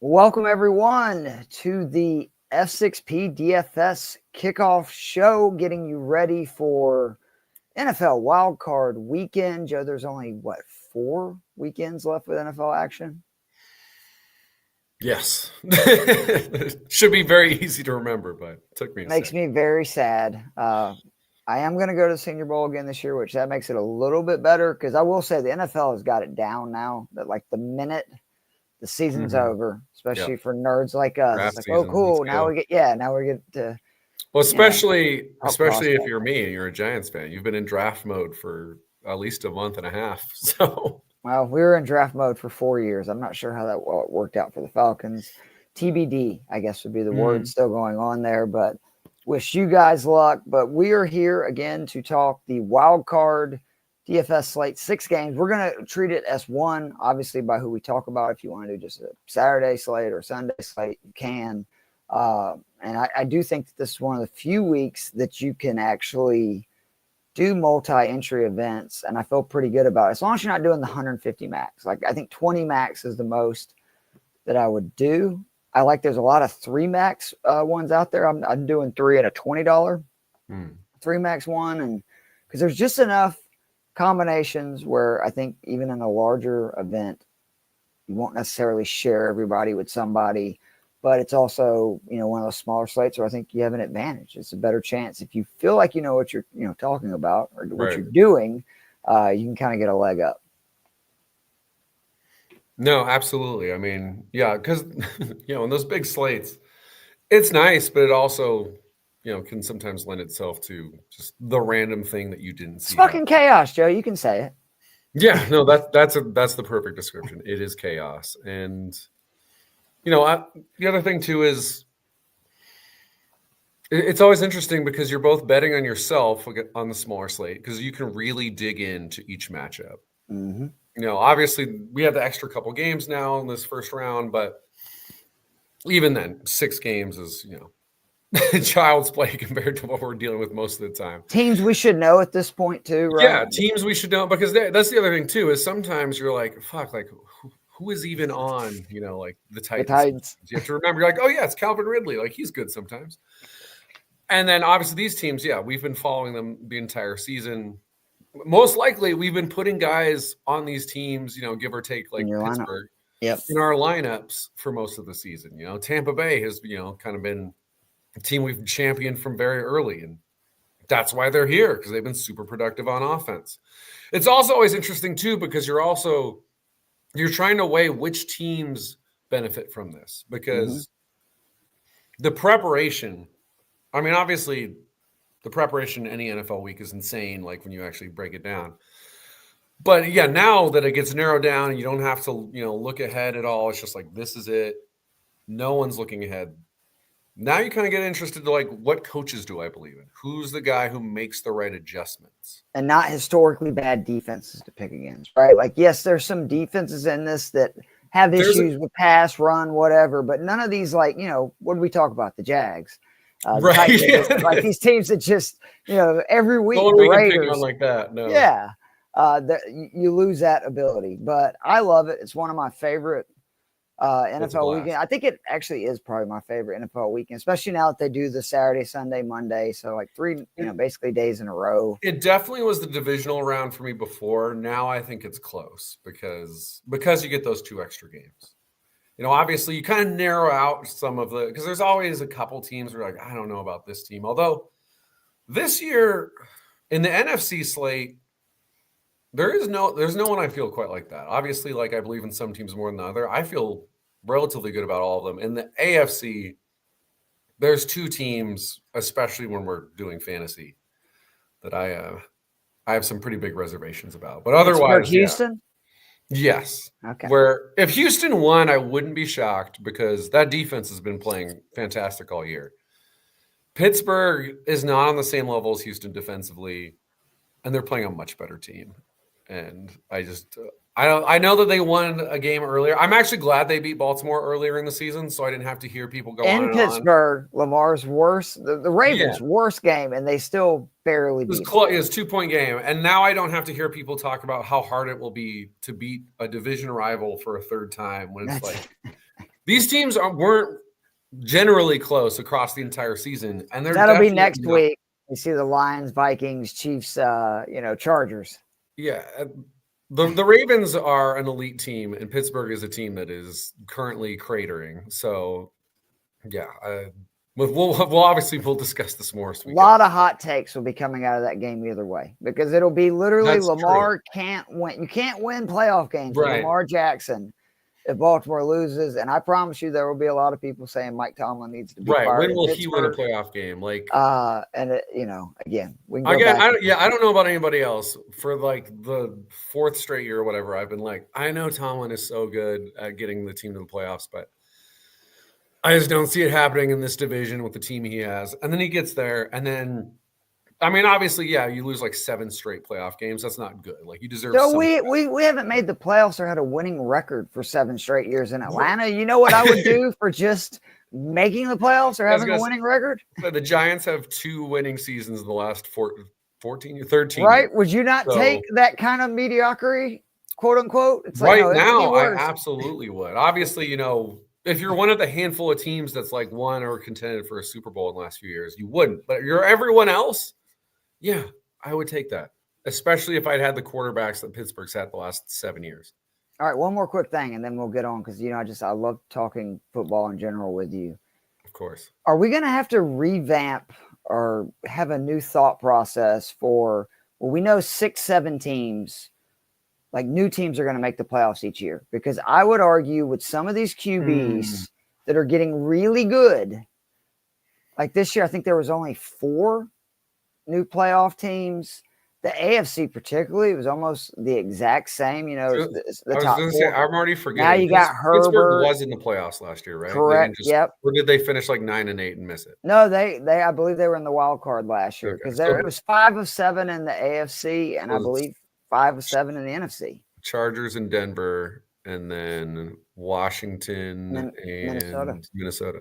Welcome, everyone, to the F6P DFS kickoff show, getting you ready for NFL Wildcard weekend. Joe, there's only, 4 weekends left with NFL action? Yes. Should be very easy to remember, but it took me a Makes me very sad. I am going to go to the Senior Bowl again this year, which that makes it a little bit better, because I will say the NFL has got it down now, that like the minute the season's over, especially for nerds like us. Draft Like, season, oh, cool. now we get to. Well, especially if you're me and you're a Giants fan, you've been in draft mode for at least a month and a half. So, well, we were in draft mode for 4 years. I'm not sure how that worked out for the Falcons. TBD, I guess, would be the word still going on there. But wish you guys luck. But we are here again to talk the wild card DFS slate, 6 games. We're going to treat it as one, obviously, by who we talk about. If you want to do just a Saturday slate or Sunday slate, you can. And I do think that this is one of the few weeks that you can actually do multi-entry events, and I feel pretty good about it. As long as you're not doing the 150 max. Like, I think 20 max is the most that I would do. I like there's a lot of 3 max ones out there. I'm doing 3 at a $20 3 max one, and because there's just enough combinations where I think even in a larger event, you won't necessarily share everybody with somebody, but it's also, one of those smaller slates where I think you have an advantage. It's a better chance. If you feel like you know what you're, talking about or what you're doing, you can kind of get a leg up. No, absolutely. I mean, yeah, because, in those big slates, it's nice, but it also, can sometimes lend itself to just the random thing that you didn't see. It's fucking chaos, Joe. You can say it. Yeah, no, that's the perfect description. It is chaos. And, the other thing too is it's always interesting because you're both betting on yourself on the smaller slate because you can really dig into each matchup. Mm-hmm. Obviously we have the extra couple games now in this first round, but even then 6 games is, child's play compared to what we're dealing with most of the time. Teams we should know at this point too, right? Yeah, teams we should know, because that's the other thing too, is sometimes you're like, fuck, like who is even on, like the Titans. You have to remember, you're like, oh yeah, it's Calvin Ridley. Like, he's good sometimes. And then obviously these teams, we've been following them the entire season. Most likely we've been putting guys on these teams, give or take, like Pittsburgh, in our lineups for most of the season. Tampa Bay has, kind of been a team we've championed from very early, and that's why they're here, because they've been super productive on offense. It's also always interesting too, because you're trying to weigh which teams benefit from this, because the preparation, I mean, obviously the preparation any NFL week is insane, like when you actually break it down. But yeah, now that it gets narrowed down and you don't have to, look ahead at all, it's just like, this is it. No one's looking ahead. Now you kind of get interested to, like, what coaches do I believe in? Who's the guy who makes the right adjustments? And not historically bad defenses to pick against, right? Like, yes, there's some defenses in this that have issues with pass, run, whatever, but none of these, like, what do we talk about? The Jags. Right. Like these teams that just, every week, the Raiders. Pick on like that. No. Yeah. You lose that ability. But I love it. It's one of my favorite NFL weekend. I think it actually is probably my favorite NFL weekend, especially now that they do the Saturday, Sunday, Monday. So like 3, basically days in a row. It definitely was the divisional round for me before. Now I think it's close because you get those 2 extra games. Obviously you kind of narrow out some of because there's always a couple teams where you're like, I don't know about this team. Although this year in the NFC slate, there's no one I feel quite like that. Obviously, like, I believe in some teams more than the other. I feel relatively good about all of them. In the AFC, there's 2 teams, especially when we're doing fantasy, that I have some pretty big reservations about. But otherwise, Houston? Yes. Okay. Where if Houston won, I wouldn't be shocked, because that defense has been playing fantastic all year. Pittsburgh is not on the same level as Houston defensively, and they're playing a much better team. And I know that they won a game earlier. I'm actually glad they beat Baltimore earlier in the season, so I didn't have to hear people go on and Pittsburgh, Lamar's worst, the Ravens' worst game, and they still barely beat. It was 2-point game, and now I don't have to hear people talk about how hard it will be to beat a division rival for a third time when it's like These teams weren't generally close across the entire season, and that'll be next week. You see the Lions, Vikings, Chiefs, Chargers. Yeah, the Ravens are an elite team, and Pittsburgh is a team that is currently cratering. So, yeah, we'll discuss this more. A lot of hot takes will be coming out of that game either way, because it'll be literally Lamar can't win. You can't win playoff games with Lamar Jackson if Baltimore loses, and I promise you there will be a lot of people saying Mike Tomlin needs to be fired. When will he win a playoff game? Again, we can I don't know about anybody else. For like the fourth straight year or whatever, I've been like, I know Tomlin is so good at getting the team to the playoffs, but I just don't see it happening in this division with the team he has. And then he gets there, and then obviously, you lose like 7 straight playoff games. That's not good. Like, you deserve. So we haven't made the playoffs or had a winning record for 7 straight years in Atlanta. You know what I would do for just making the playoffs or having a winning record? The Giants have 2 winning seasons in the last 14 or 13. Right? Would you not take that kind of mediocrity, quote unquote? It's like, now, I absolutely would. Obviously, if you're one of the handful of teams that's like won or contended for a Super Bowl in the last few years, you wouldn't. But you're everyone else. Yeah, I would take that, especially if I'd had the quarterbacks that Pittsburgh's had the last 7 years. All right, one more quick thing, and then we'll get on, because, I love talking football in general with you. Of course. Are we going to have to revamp or have a new thought process for, we know 6, 7 teams, like new teams are going to make the playoffs each year? Because I would argue with some of these QBs that are getting really good, like this year, I think there was only 4 new playoff teams. The AFC particularly was almost the exact same. The top 4. I'm already forgetting. Now you got Herbert. Pittsburgh was in the playoffs last year, right? Correct. Or did they finish like 9-8 and miss it? No, they I believe they were in the wild card last year, because it was 5 of 7 in the AFC, and I believe 5 of 7 in the NFC. Chargers and Denver, and then Washington and Minnesota.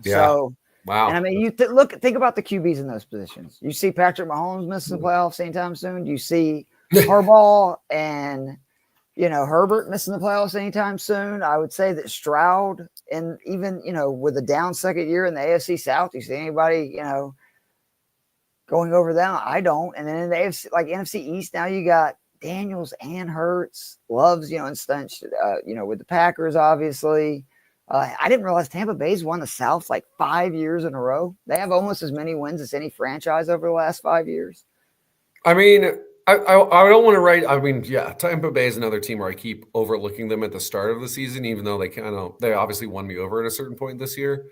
Yeah. So. Wow. And you think about the QBs in those positions. You see Patrick Mahomes missing the playoffs anytime soon. You see Harbaugh and, Herbert missing the playoffs anytime soon. I would say that Stroud, and even, with a down second year in the AFC South, you see anybody, going over them? I don't. And then in the AFC, like NFC East, now you got Daniels and Hurts, Loves, and Stunch, with the Packers, obviously. I didn't realize Tampa Bay's won the South like 5 years in a row. They have almost as many wins as any franchise over the last 5 years. I don't want to write. Tampa Bay is another team where I keep overlooking them at the start of the season, even though they obviously won me over at a certain point this year.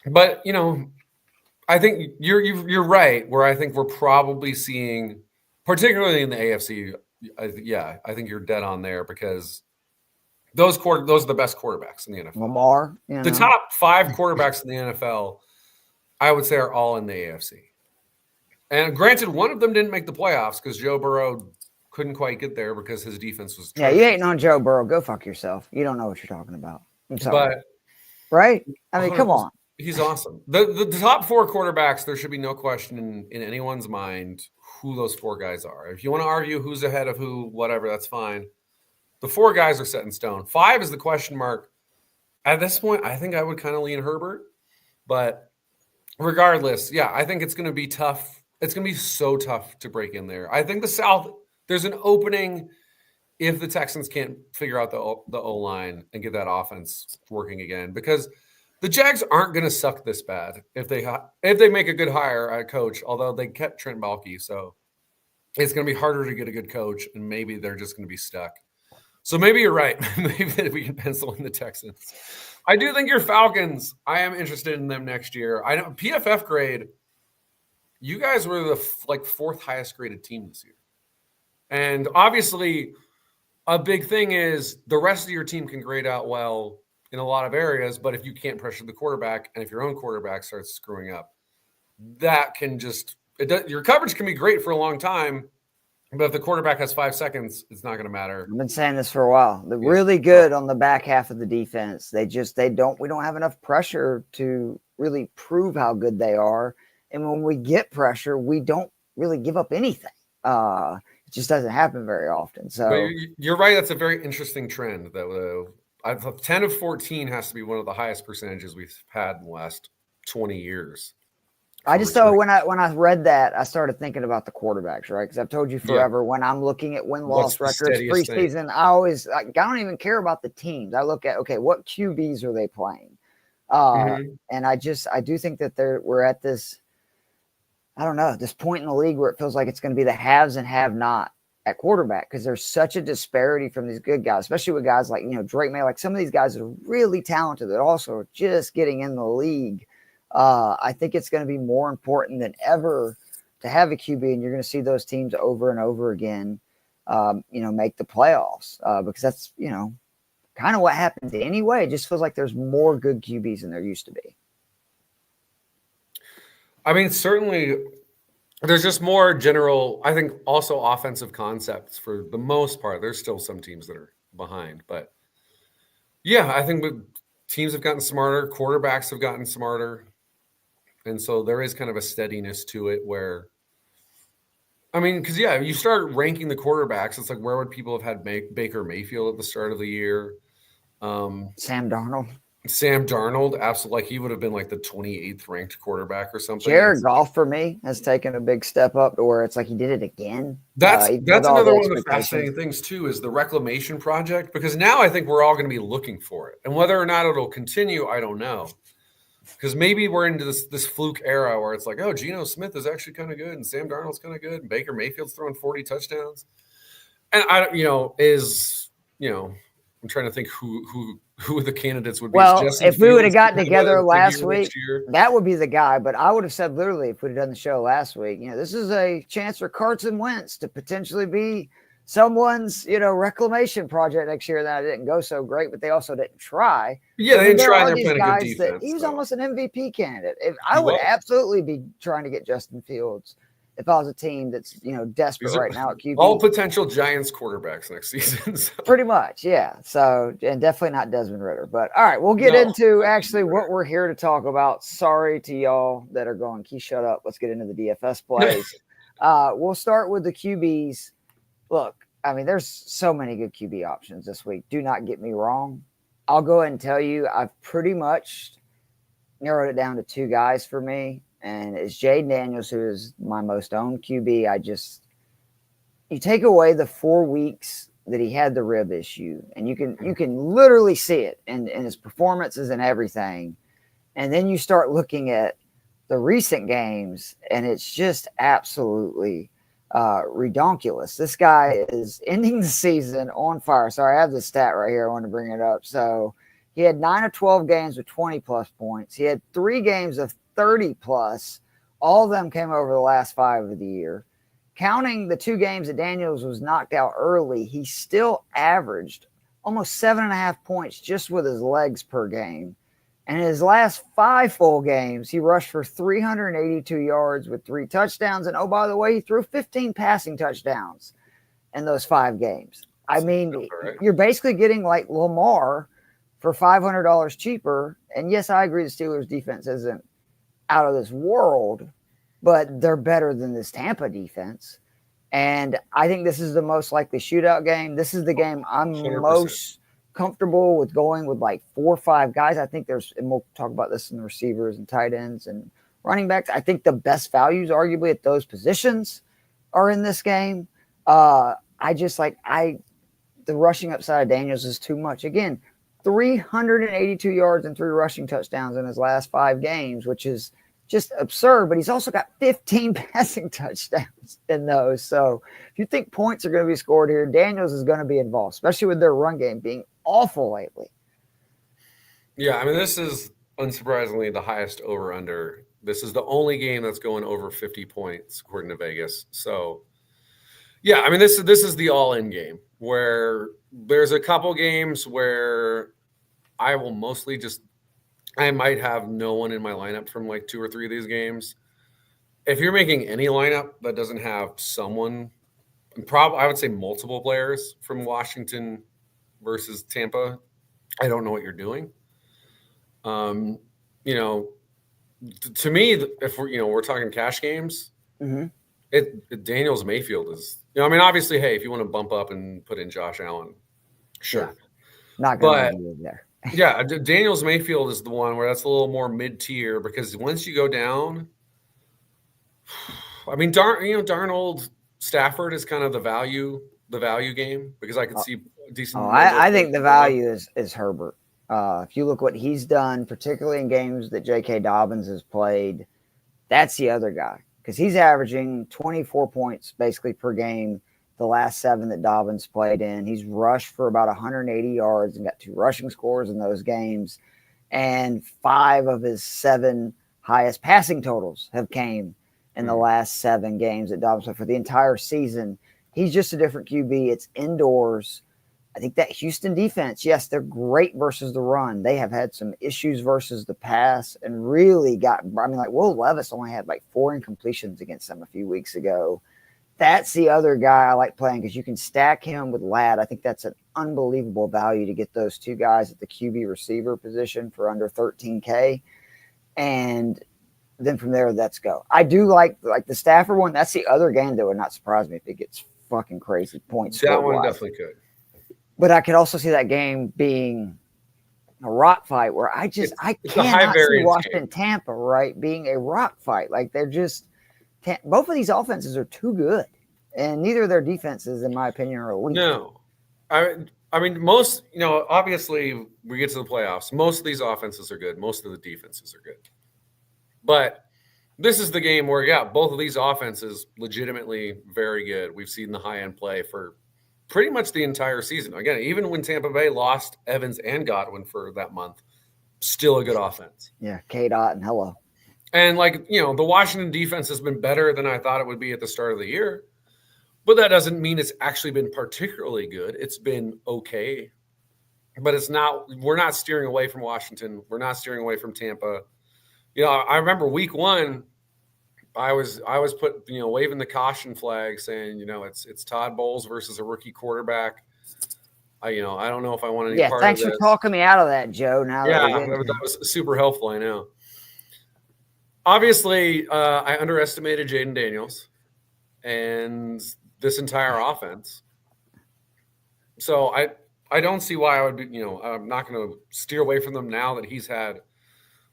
But, I think you're right, where I think we're probably seeing, particularly in the AFC, I think you're dead on there, because those are the best quarterbacks in the NFL. Lamar, the top 5 quarterbacks in the NFL, I would say, are all in the AFC. And granted, one of them didn't make the playoffs because Joe Burrow couldn't quite get there because his defense was. Yeah, you ain't on Joe Burrow. Go fuck yourself. You don't know what you're talking about. I'm sorry. Right? Come on. He's awesome. The top 4 quarterbacks, there should be no question in anyone's mind who those 4 guys are. If you want to argue who's ahead of who, whatever, that's fine. The 4 guys are set in stone. 5 is the question mark. At this point, I think I would kind of lean Herbert. But regardless, I think it's going to be tough. It's going to be so tough to break in there. I think the South, there's an opening if the Texans can't figure out the O-line and get that offense working again. Because the Jags aren't going to suck this bad if they make a good hire at coach, although they kept Trent Baalke. So it's going to be harder to get a good coach, and maybe they're just going to be stuck. So maybe you're right. Maybe we can pencil in the Texans. I do think your Falcons, I am interested in them next year. I know PFF grade, you guys were the 4th highest graded team this year. And obviously a big thing is the rest of your team can grade out well in a lot of areas, but if you can't pressure the quarterback and if your own quarterback starts screwing up, that can your coverage can be great for a long time. But if the quarterback has 5 seconds, it's not going to matter. I've been saying this for a while. They're really good on the back half of the defense. We don't have enough pressure to really prove how good they are. And when we get pressure, we don't really give up anything. It just doesn't happen very often. So but you're right. That's a very interesting trend. That 10 of 14 has to be one of the highest percentages we've had in the last 20 years. I just thought when I read that, I started thinking about the quarterbacks, right? Because I've told you forever, when I'm looking at win-loss records preseason, I don't even care about the teams. I look at, okay, what QBs are they playing? And I do think that we're at this, I don't know, this point in the league where it feels like it's going to be the haves and have-not at quarterback, because there's such a disparity from these good guys, especially with guys like, Drake May, like some of these guys that are really talented that also are just getting in the league. I think it's going to be more important than ever to have a QB, and you're going to see those teams over and over again, make the playoffs, because that's, kind of what happens anyway. It just feels like there's more good QBs than there used to be. I mean, certainly there's just more general, I think also offensive concepts for the most part. There's still some teams that are behind, but yeah, I think teams have gotten smarter, quarterbacks have gotten smarter. And so there is kind of a steadiness to it where, I mean, because, you start ranking the quarterbacks. It's like, where would people have had Baker Mayfield at the start of the year? Sam Darnold, absolutely. Like he would have been like the 28th ranked quarterback or something. Jared Goff for me has taken a big step up to where it's like he did it again. That's another one of the fascinating things too, is the reclamation project, because now I think we're all going to be looking for it, and whether or not it'll continue, I don't know. Because maybe we're into this fluke era where it's like, oh, Geno Smith is actually kind of good, and Sam Darnold's kind of good, and Baker Mayfield's throwing 40 touchdowns. And I'm trying to think who the candidates would be. Well, if we would have gotten together last week, that would be the guy. But I would have said literally, if we'd have done the show last week, this is a chance for Carson Wentz to potentially be someone's, reclamation project next year. That didn't go so great, but they also didn't try. Yeah, they didn't try. They're playing a good defense. He was almost an MVP candidate. I would absolutely be trying to get Justin Fields if I was a team that's, desperate right now at QB. All potential Giants quarterbacks next season. So. Pretty much, yeah. So, and definitely not Desmond Ridder. But all right, we'll get into actually what we're here to talk about. Sorry to y'all that are going, Key, shut up. Let's get into the DFS plays. We'll start with the QBs. Look, I mean, there's so many good QB options this week. Do not get me wrong. I'll go ahead and tell you, I've pretty much narrowed it down to two guys for me. And it's Jayden Daniels, who is my most owned QB. You take away the 4 weeks that he had the rib issue, and you can literally see it in his performances and everything. And then you start looking at the recent games, and it's just absolutely redonkulous. This guy is ending the season on fire. Sorry, I have the stat right here. I want to bring it up. So he had 9 of 12 games with 20-plus points. He had 3 games of 30-plus. All of them came over the last 5 of the year. Counting the 2 games that Daniels was knocked out early, he still averaged almost 7.5 points just with his legs per game. And in his last 5 full games, he rushed for 382 yards with 3 touchdowns. And, oh, by the way, he threw 15 passing touchdowns in those 5 games. I mean, you're basically getting like Lamar for $500 cheaper. And, yes, I agree the Steelers' defense isn't out of this world, but they're better than this Tampa defense. And I think this is the most likely shootout game. This is the game I'm 100%. Most comfortable with going with like 4 or 5 guys. I think and we'll talk about this in the receivers and tight ends and running backs. I think the best values arguably at those positions are in this game. The rushing upside of Daniels is too much. Again, 382 yards and 3 rushing touchdowns in his last 5 games, which is just absurd. But he's also got 15 passing touchdowns in those. So if you think points are going to be scored here, Daniels is going to be involved, especially with their run game being awful lately. Yeah, I mean, this is unsurprisingly the highest over-under. This is the only game that's going over 50 points, according to Vegas. So, yeah, I mean, this is the all-in game where there's a couple games where I will mostly I might have no one in my lineup from like 2 or 3 of these games. If you're making any lineup that doesn't have someone, I would say multiple players from Washington versus Tampa, I don't know what you're doing. To me, if we're talking cash games, Daniels Mayfield is, obviously, hey, if you want to bump up and put in Josh Allen, sure. Not going to But argue there. yeah, Daniels Mayfield is the one where that's a little more mid-tier because once you go down, I mean, Darnold, Stafford is kind of the value game because I could see decent. I think the value is Herbert. If you look what he's done, particularly in games that J.K. Dobbins has played, that's the other guy because he's averaging 24 points basically per game the last 7 that Dobbins played in. He's rushed for about 180 yards and got 2 rushing scores in those games. And 5 of his 7 highest passing totals have came in the last 7 games that Dobbins played for the entire season. He's just a different QB. It's indoors. I think that Houston defense, yes, they're great versus the run. They have had some issues versus the pass and really Will Levis only had like 4 incompletions against them a few weeks ago. That's the other guy I like playing because you can stack him with Ladd. I think that's an unbelievable value to get those 2 guys at the QB receiver position for under $13K. And then from there, let's go. I do like the Stafford one. That's the other game that would not surprise me if it gets fucking crazy points. That one definitely could. But I could also see that game being a rock fight where I cannot see Washington Tampa, right, being a rock fight. Like they're just both of these offenses are too good, and neither of their defenses, in my opinion, are elite. No, I mean most. Obviously, we get to the playoffs. Most of these offenses are good. Most of the defenses are good. But this is the game where, both of these offenses legitimately very good. We've seen the high end play for pretty much the entire season. Again, even when Tampa Bay lost Evans and Godwin for that month, still a good offense. Yeah, K-Dot and hello. And the Washington defense has been better than I thought it would be at the start of the year. But that doesn't mean it's actually been particularly good. It's been okay. But we're not steering away from Washington. We're not steering away from Tampa. I remember week 1, I was waving the caution flag saying, it's Todd Bowles versus a rookie quarterback. I don't know if I want any part of this. Yeah, thanks for talking me out of that, Joe. That was super helpful, I know. Obviously, I underestimated Jaden Daniels and this entire offense. So I don't see why I would be, I'm not going to steer away from them now that he's had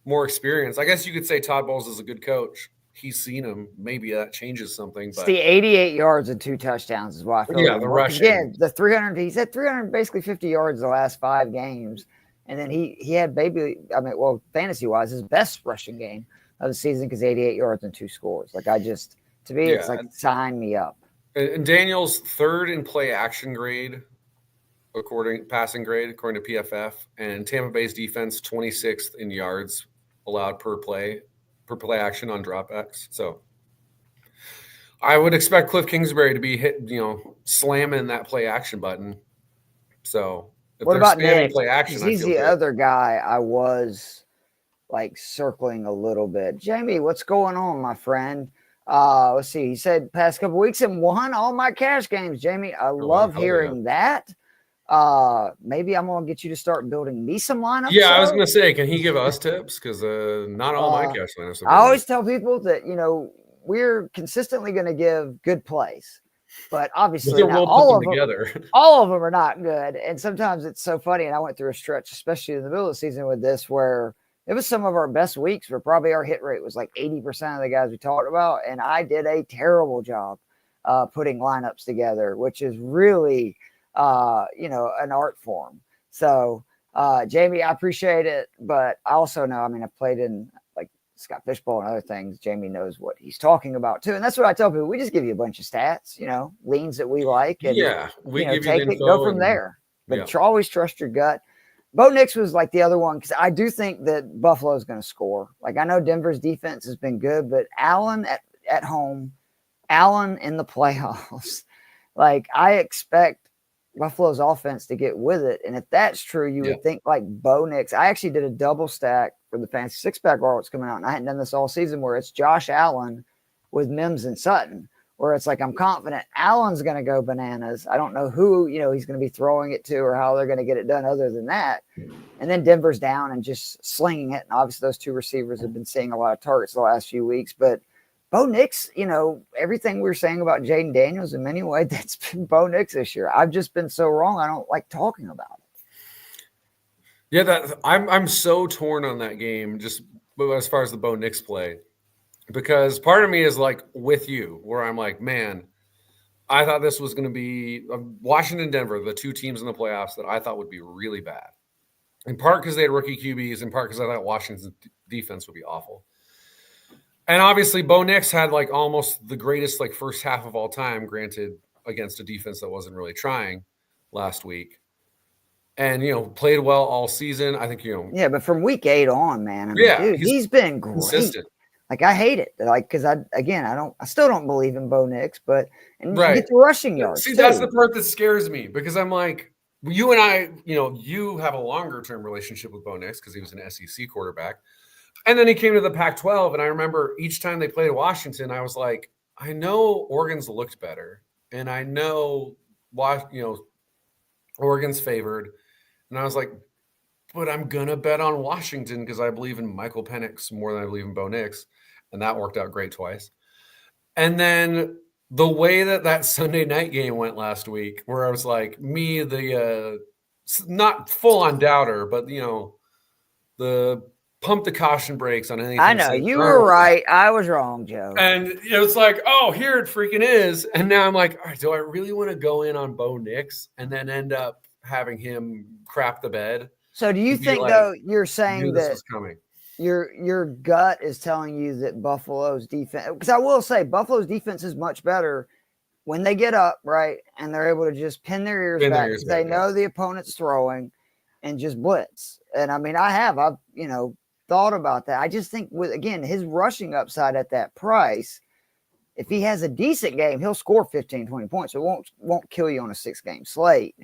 more experience. I guess you could say Todd Bowles is a good coach. He's seen him. Maybe that changes something. But it's the 88 yards and 2 touchdowns is why I feel the rushing. Again, the 300. He's had 300, basically 50 yards the last 5 games, and then he had fantasy wise, his best rushing game of the season because 88 yards and 2 scores. It's like sign me up. And Daniels 3rd in play action grade, passing grade according to PFF, and Tampa Bay's defense 26th in yards allowed per play action on dropbacks. So I would expect Cliff Kingsbury to be slamming that play action button. So what about Nick? Play action, he's the other guy I was circling a little bit. Jamie, what's going on, my friend? Let's see. He said past couple weeks and won all my cash games. Jamie, I love hearing that. Maybe I'm gonna get you to start building me some lineups. Yeah, I was gonna say, can he give us tips? Because not all my cash lineups. I always tell people that we're consistently going to give good plays, but obviously not all of them together. All of them are not good, and sometimes it's so funny. And I went through a stretch, especially in the middle of the season, with this where it was some of our best weeks where probably our hit rate was like 80% of the guys we talked about, and I did a terrible job putting lineups together, which is really an art form. So, Jamie, I appreciate it, but I also know, I've played in Scott Fishbowl and other things. Jamie knows what he's talking about too. And that's what I tell people. We just give you a bunch of stats, leans that we like. And, we give take you the it, go from there. But always trust your gut. Bo Nix was the other one because I do think that Buffalo is going to score. I know Denver's defense has been good, but Allen at home, Allen in the playoffs, I expect Buffalo's offense to get with it. And if that's true, you would think Bo Nix. I actually did a double stack for the fantasy 6-pack what's coming out, and I hadn't done this all season, where it's Josh Allen with Mims and Sutton, where it's I'm confident Allen's going to go bananas. I don't know who, he's going to be throwing it to or how they're going to get it done other than that. And then Denver's down and just slinging it. And obviously those 2 receivers have been seeing a lot of targets the last few weeks, but Bo Nix, everything we were saying about Jaden Daniels in many ways, that's been Bo Nix this year. I've just been so wrong. I don't like talking about it. Yeah, I'm so torn on that game, just as far as the Bo Nix play, because part of me is like with you, where I'm like, man, I thought this was going to be Washington, Denver, the two teams in the playoffs that I thought would be really bad. In part because they had rookie QBs, in part because I thought Washington's defense would be awful. And obviously, Bo Nix had like almost the greatest like first half of all time, granted against a defense that wasn't really trying last week. And, played well all season. I think, Yeah, but from week 8 on, man, I mean, dude, he's been great. Consistent. Like, I hate it. Like, because I still don't believe in Bo Nix, but you get the rushing yards. See, that's the part that scares me, because I'm like, you and I, you have a longer term relationship with Bo Nix because he was an SEC quarterback. And then he came to the Pac-12. And I remember each time they played Washington, I was like, I know Oregon's looked better. And I know, Oregon's favored. And I was like, but I'm going to bet on Washington because I believe in Michael Penix more than I believe in Bo Nix. And that worked out great twice. And then the way that Sunday night game went last week, where I was like, not full-on doubter, but, the pump the caution brakes on anything. I know. You were right. I was wrong, Joe. And it's like, oh, here it freaking is. And now I'm like, all right, do I really want to go in on Bo Nix and then end up having him crap the bed? So do you think, though, you're saying that your gut is telling you that Buffalo's defense, because I will say Buffalo's defense is much better when they get up, right, and they're able to just pin their ears back because they know the opponent's throwing and just blitz. And I mean, I've thought about that. I just think again, his rushing upside at that price, if he has a decent game, he'll score 15, 20 points. It won't kill you on a 6-game slate.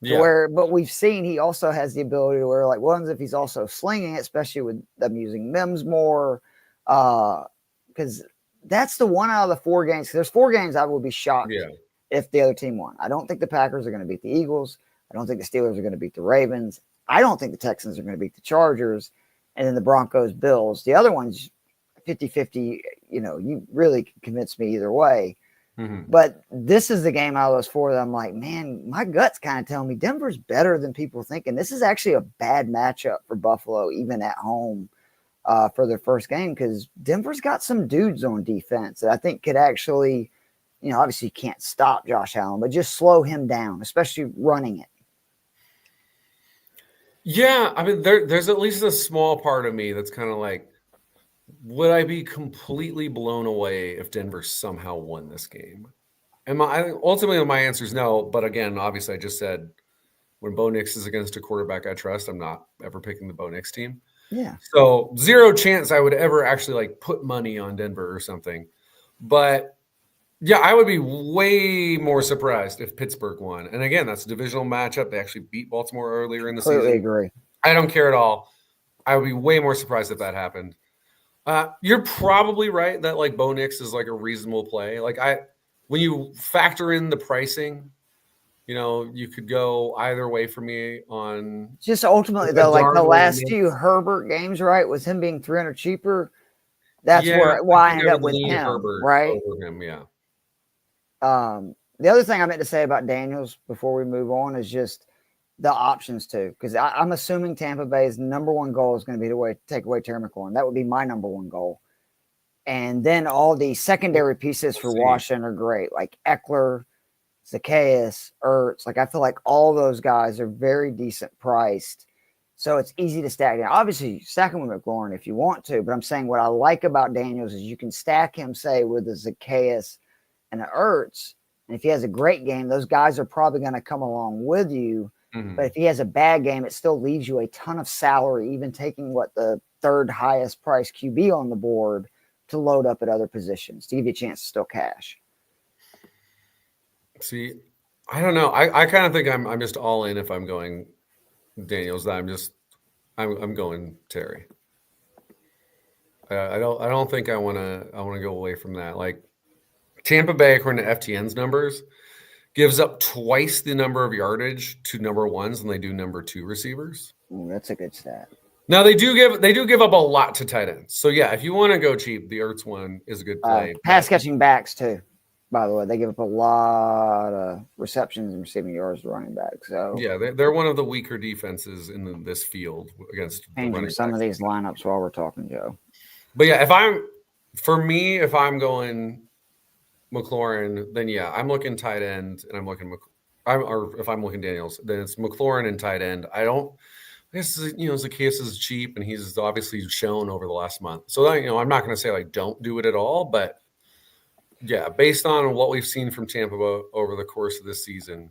Yeah. But we've seen he also has the ability to where, like, ones if he's also slinging it, especially with them using Mims more, because that's the one out of the 4 games. There's 4 games I will be shocked if the other team won. I don't think the Packers are going to beat the Eagles. I don't think the Steelers are going to beat the Ravens. I don't think the Texans are going to beat the Chargers. And then the Broncos, Bills. The other one's 50-50. You really can convince me either way. Mm-hmm. But this is the game out of those 4 that I'm like, man, my gut's kind of telling me Denver's better than people think. And this is actually a bad matchup for Buffalo, even at home for their first game, because Denver's got some dudes on defense that I think could actually, obviously you can't stop Josh Allen, but just slow him down, especially running it. Yeah, I mean, there's at least a small part of me that's kind of like, would I be completely blown away if Denver somehow won this game? And ultimately, my answer is no. But again, obviously, I just said when Bo Nix is against a quarterback I trust, I'm not ever picking the Bo Nix team. Yeah. So 0 chance I would ever actually like put money on Denver or something. But yeah, I would be way more surprised if Pittsburgh won. And again, that's a divisional matchup. They actually beat Baltimore earlier in the season. I agree. I don't care at all. I would be way more surprised if that happened. You're probably right that like Bo Nix is like a reasonable play. Like when you factor in the pricing, you could go either way for me on. Just ultimately though, like the last few Herbert games, right, with him being $300 cheaper. That's why I ended up with him, Herbert right? Over him, yeah. The other thing I meant to say about Daniels before we move on is just the options too, because I'm assuming Tampa Bay's number 1 goal is going to be to take away Terry McLaurin. That would be my number 1 goal. And then all the secondary pieces for Washington are great, like Eckler, Zacchaeus, Ertz. Like I feel like all those guys are very decent priced. So it's easy to stack down. Obviously, stack him with McLaurin if you want to, but I'm saying what I like about Daniels is you can stack him, say, with a Zacchaeus and an Ertz. And if he has a great game, those guys are probably going to come along with you. Mm-hmm. But if he has a bad game, it still leaves you a ton of salary, even taking the 3rd highest price QB on the board to load up at other positions to give you a chance to still cash. See, I don't know. I kind of think I'm just all in if I'm going Daniels. I'm going Terry. I don't think I want to go away from that. Like Tampa Bay, according to FTN's numbers, gives up twice the number of yardage to number 1s than they do number 2 receivers. Ooh, that's a good stat. Now they do give up a lot to tight ends. So yeah, if you want to go cheap, the Ertz one is a good play. Pass catching backs too. by the way. They give up a lot of receptions and receiving yards to running back. So yeah, they're one of the weaker defenses in this field against the running some backs. of these lineups while we're talking, Joe. But yeah, if I'm going McLaurin, then yeah, I'm looking tight end, and I'm looking or if I'm looking Daniels, then it's McLaurin and tight end. I guess Zacchaeus is cheap, and he's obviously shown over the last month. So I'm not going to say like don't do it at all, but yeah, based on what we've seen from Tampa over the course of this season.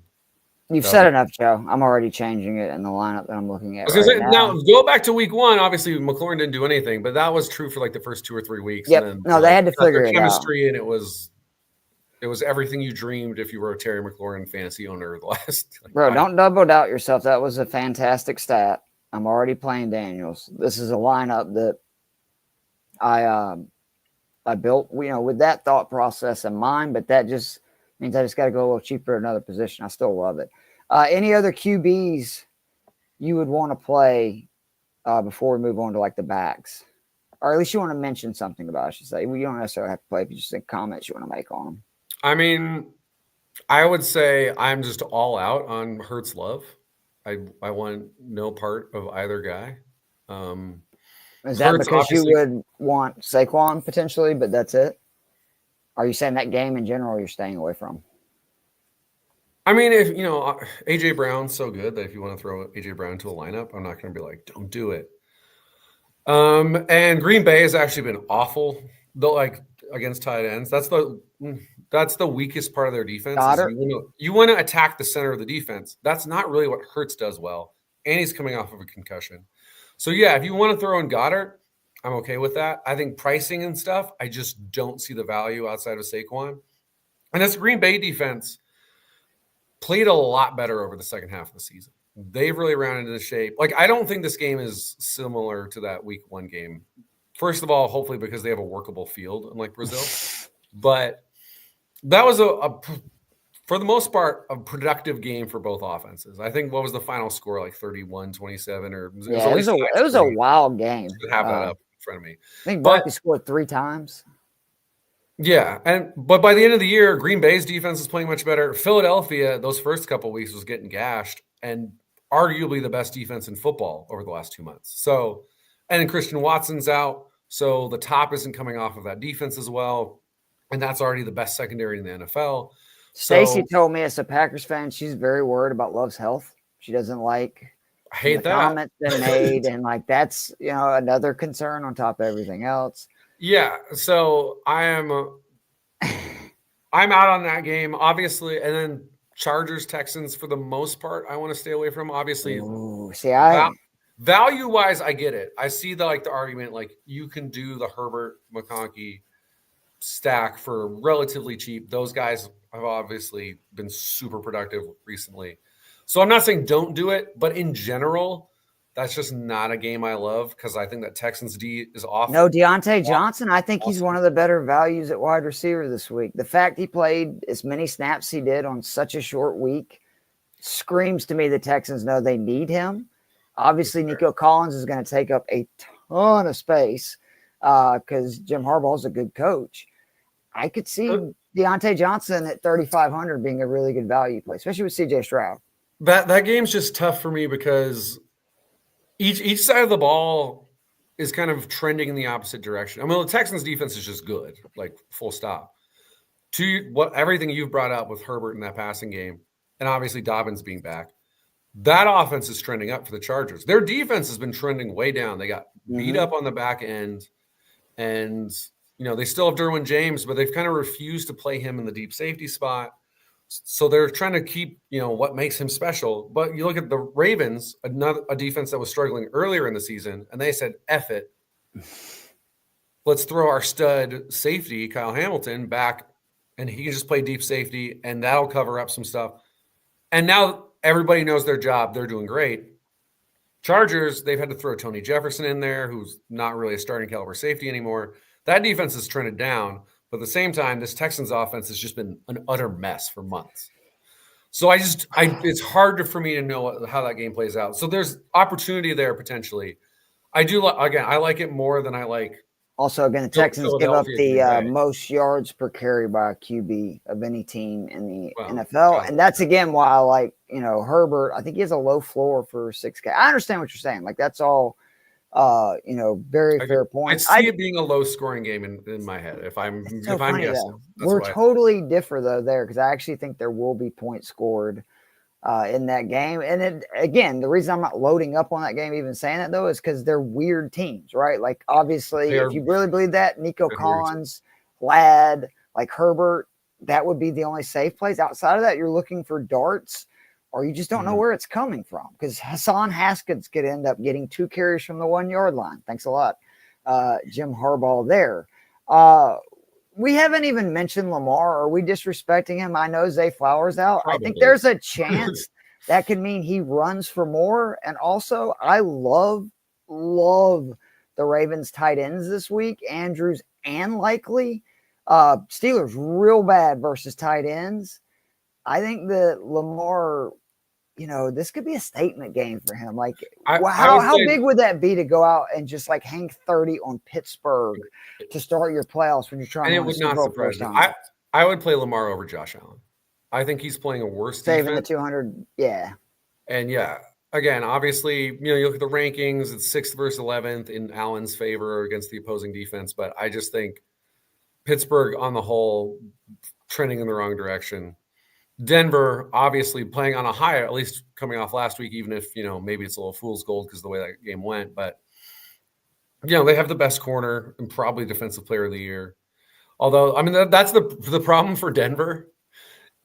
You've said enough, Joe. I'm already changing it in the lineup that I'm looking at. Now, go back to week 1. Obviously, McLaurin didn't do anything, but that was true for like the first 2 or 3 weeks. Yep. And then, no, they had to figure it chemistry, out. And it was everything you dreamed if you were a Terry McLaurin fantasy owner the last. Bro, don't double doubt yourself. That was a fantastic stat. I'm already playing Daniels. This is a lineup that I built, with that thought process in mind, but that just means I just got to go a little cheaper at another position. I still love it. Any other QBs you would want to play before we move on to like the backs? Or at least you want to mention something about, I should say. You don't necessarily have to play if you just think comments you want to make on them. I mean, I would say I'm just all out on Hurts Love. I want no part of either guy. Is that because you would want Saquon potentially, but that's it? Are you saying that game in general you're staying away from? I mean, if AJ Brown's so good that if you want to throw AJ Brown into a lineup, I'm not going to be like, don't do it. And Green Bay has actually been awful, though, like against tight ends. That's the weakest part of their defense. You want to attack the center of the defense. That's not really what Hurts does well, and he's coming off of a concussion. So yeah, if you want to throw in Goddard, I'm okay with that. I think pricing and stuff, I just don't see the value outside of Saquon. And this Green Bay defense played a lot better over the second half of the season. They've really rounded into shape. Like, I don't think this game is similar to that week 1 game. First of all, hopefully because they have a workable field, unlike Brazil. But that was for the most part, a productive game for both offenses. I think what was the final score, like 31-27, or it was a wild game. Have that up in front of me. I think Barkley scored 3 times. Yeah, but by the end of the year, Green Bay's defense is playing much better. Philadelphia, those first couple of weeks, was getting gashed, and arguably the best defense in football over the last 2 months. So, and then Christian Watson's out, so the top isn't coming off of that defense as well, and that's already the best secondary in the NFL. Stacy told me as a Packers fan, she's very worried about Love's health. She doesn't like the comments been made, and like that's another concern on top of everything else. Yeah, so I'm out on that game, obviously, and then Chargers Texans for the most part I want to stay away from. Obviously, value wise, I get it. I see the argument like you can do the Herbert McConkey stack for relatively cheap. Those guys have obviously been super productive recently. So I'm not saying don't do it, but in general, that's just not a game I love because I think that Texans D is off. No, Deontay Johnson, I think he's one of the better values at wide receiver this week. The fact he played as many snaps he did on such a short week screams to me the Texans know they need him. Obviously, Nico Collins is going to take up a ton of space because Jim Harbaugh is a good coach. I could see Deontay Johnson at 3,500 being a really good value play, especially with CJ Stroud. That game's just tough for me because each side of the ball is kind of trending in the opposite direction. I mean, the Texans defense is just good, like full stop. Everything you've brought up with Herbert in that passing game, and obviously Dobbins being back, that offense is trending up for the Chargers. Their defense has been trending way down. They got beat up on the back end, and they still have Derwin James, but they've kind of refused to play him in the deep safety spot. So they're trying to keep, what makes him special. But you look at the Ravens, a defense that was struggling earlier in the season, and they said, F it. Let's throw our stud safety, Kyle Hamilton, back, and he can just play deep safety, and that'll cover up some stuff. And now everybody knows their job. They're doing great. Chargers, they've had to throw Tony Jefferson in there, who's not really a starting caliber safety anymore. That defense has trended down. But at the same time, this Texans offense has just been an utter mess for months. So it's hard for me to know how that game plays out. So there's opportunity there potentially. I like it more than I like Also, again, the Texans give up the Philadelphia, most yards per carry by a QB of any team in the NFL. God. And that's, again, why, like, you know, Herbert, I think he has a low floor for 6K. I understand what you're saying. Like, that's all, you know, very fair point. I see it being a low-scoring game in my head. If I'm guessing, we're totally different though there, because I actually think there will be points scored in that game. And again, the reason I'm not loading up on that game, even saying that though, is because they're weird teams, right? Like, obviously, if you really believe that, Nico Collins, Ladd, like Herbert, that would be the only safe plays. Outside of that, you're looking for darts, or you just don't know where it's coming from, because Hassan Haskins could end up getting 2 carries from the 1 yard line. Thanks a lot, Jim Harbaugh there. We haven't even mentioned Lamar. Are we disrespecting him? I know Zay Flowers out. Probably. I think there's a chance that could mean he runs for more. And also, I love the Ravens tight ends this week, Andrews and Likely. Steelers real bad versus tight ends. I think that Lamar, you know, this could be a statement game for him. Like, how big would that be to go out and just like hang 30 on Pittsburgh to start your playoffs when you're trying to win a Super Bowl first time? I would play Lamar over Josh Allen. I think he's playing a worse saving defense. The 200, yeah. And again, obviously, you know, you look at the rankings, it's 6th versus 11th in Allen's favor against the opposing defense. But I just think Pittsburgh on the whole trending in the wrong direction. Denver, obviously playing on a high, at least coming off last week, even if, you know, maybe it's a little fool's gold because the way that game went. But, you know, they have the best corner and probably defensive player of the year. Although, I mean, that's the problem for Denver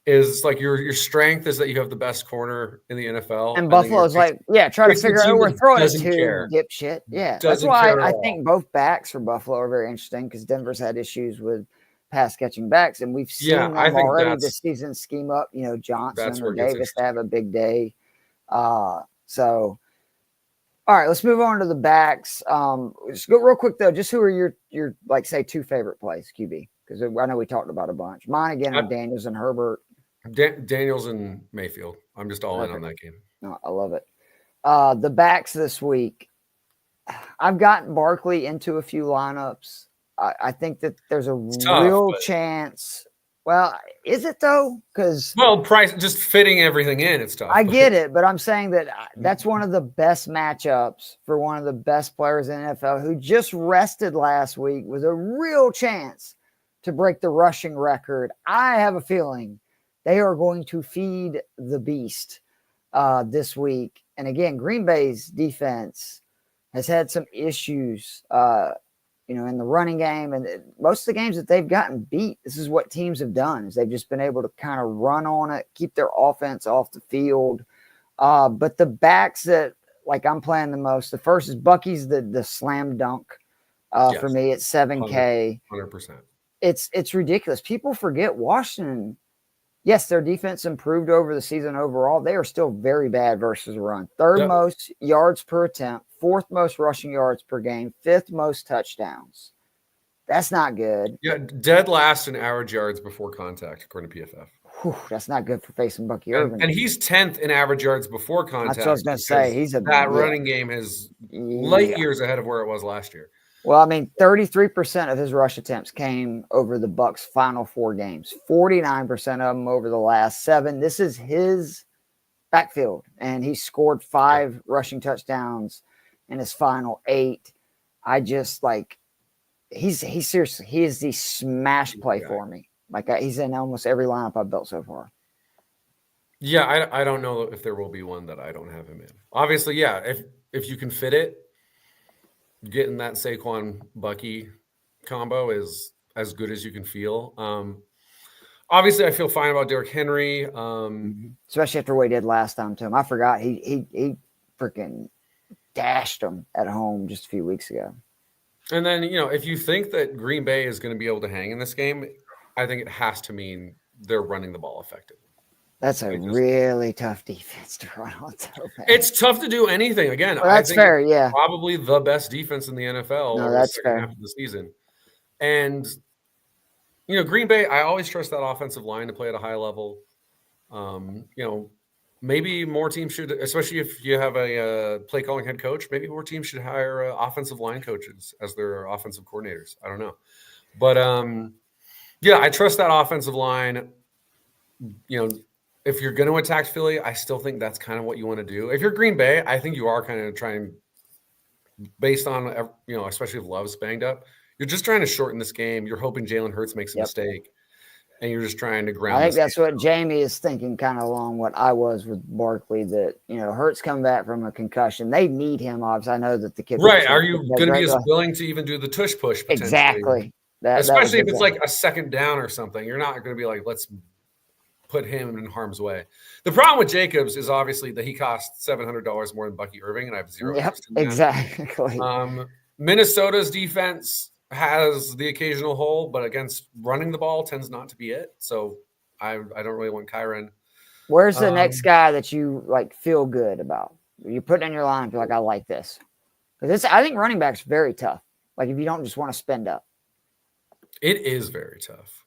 is like your strength is that you have the best corner in the NFL. And Buffalo's like, try to figure out we're throwing it to dipshit. Yeah, that's why I think both backs for Buffalo are very interesting, because Denver's had issues with pass catching backs, and we've seen them already this season scheme up, you know, Johnson or Davis to have a big day. So, all right, let's move on to the backs. Just go real quick though. Just who are your like say 2 favorite plays QB? Because I know we talked about a bunch. Mine again are Daniels and Herbert. Daniels and Mayfield. I'm just all in on that game. No, I love it. The backs this week, I've gotten Barkley into a few lineups. I think that there's a real chance. Well, is it though? Because price just fitting everything in, it's tough. I get it, but I'm saying that that's one of the best matchups for one of the best players in the NFL who just rested last week with a real chance to break the rushing record. I have a feeling they are going to feed the beast this week. And again, Green Bay's defense has had some issues, you know, in the running game, and most of the games that they've gotten beat, this is what teams have done, is they've just been able to kind of run on it, keep their offense off the field. But the backs that like I'm playing the most, the first is Bucky's the slam dunk for me at 7K. 100%. It's ridiculous. People forget Washington. Yes, their defense improved over the season overall. They are still very bad versus run. 3rd most yards per attempt, 4th most rushing yards per game, 5th most touchdowns. That's not good. Yeah, dead last in average yards before contact, according to PFF. Whew, that's not good for facing Bucky Irving. And he's 10th in average yards before contact. That's what I was going to say. That running game is light years ahead of where it was last year. Well, I mean, 33% of his rush attempts came over the Bucs' final 4 games, 49% of them over the last 7. This is his backfield, and he scored 5 rushing touchdowns in his final 8. I just like he's seriously, he is the smash play for me. Like he's in almost every lineup I've built so far. Yeah, I don't know if there will be one that I don't have him in. Obviously, yeah, if you can fit it. Getting that Saquon Bucky combo is as good as you can feel. Obviously, I feel fine about Derrick Henry, especially after what he did last time to him. I forgot he freaking dashed him at home just a few weeks ago. And then, you know, if you think that Green Bay is going to be able to hang in this game, I think it has to mean they're running the ball effectively. That's a really tough defense to run on. It's tough to do anything. Again, well, that's fair. Yeah, probably the best defense in the NFL. No, that's fair. Half of the season, and you know, Green Bay. I always trust that offensive line to play at a high level. You know, maybe more teams should, especially if you have a play calling head coach, maybe more teams should hire offensive line coaches as their offensive coordinators. I don't know. But yeah, I trust that offensive line. If you're going to attack Philly, I still think that's kind of what you want to do. If you're Green Bay, I think you are kind of trying, based on, especially if Love's banged up, you're just trying to shorten this game. You're hoping Jalen Hurts makes a mistake, and you're just trying to ground. I think that's what Jamie is thinking, kind of along what I was with Barkley, that, Hurts coming back from a concussion. They need him, obviously. I know that the kid. Right. Are you going to be as willing to even do the tush push? Exactly. Especially if it's like a second down or something. You're not going to be like, let's put him in harm's way. The problem with Jacobs is obviously that he costs $700 more than Bucky Irving, and I have zero. Yep, exactly. Minnesota's defense has the occasional hole, but against running the ball tends not to be it. So I don't really want Kyren. Where's the next guy that you feel good about? You put in your line, feel like I like this, because I think running back's very tough. Like if you don't just want to spend up, it is very tough.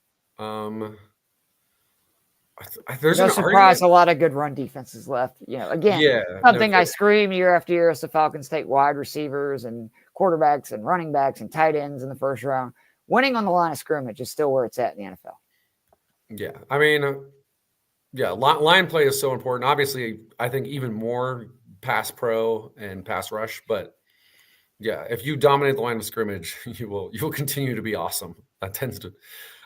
There's no surprise, a lot of good run defenses left. Again, something I scream year after year is the Falcons take wide receivers and quarterbacks and running backs and tight ends in the first round. Winning on the line of scrimmage is still where it's at in the NFL. Yeah, I mean, line play is so important. Obviously, I think even more pass pro and pass rush. But yeah, if you dominate the line of scrimmage, you will continue to be awesome. That tends to,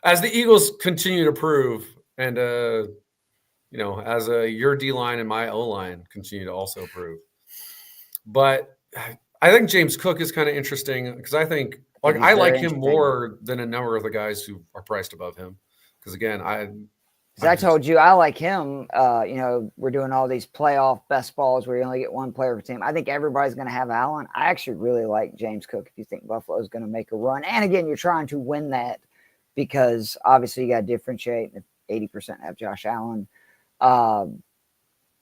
as the Eagles continue to prove. And, as your D-line and my O-line continue to also prove. But I think James Cook is kind of interesting because I think I like him more than a number of the guys who are priced above him. Because, again, I told you I like him. We're doing all these playoff best balls where you only get one player per team. I think everybody's going to have Allen. I actually really like James Cook if you think Buffalo is going to make a run. And, again, you're trying to win that because, obviously, you got to differentiate. 80% have Josh Allen.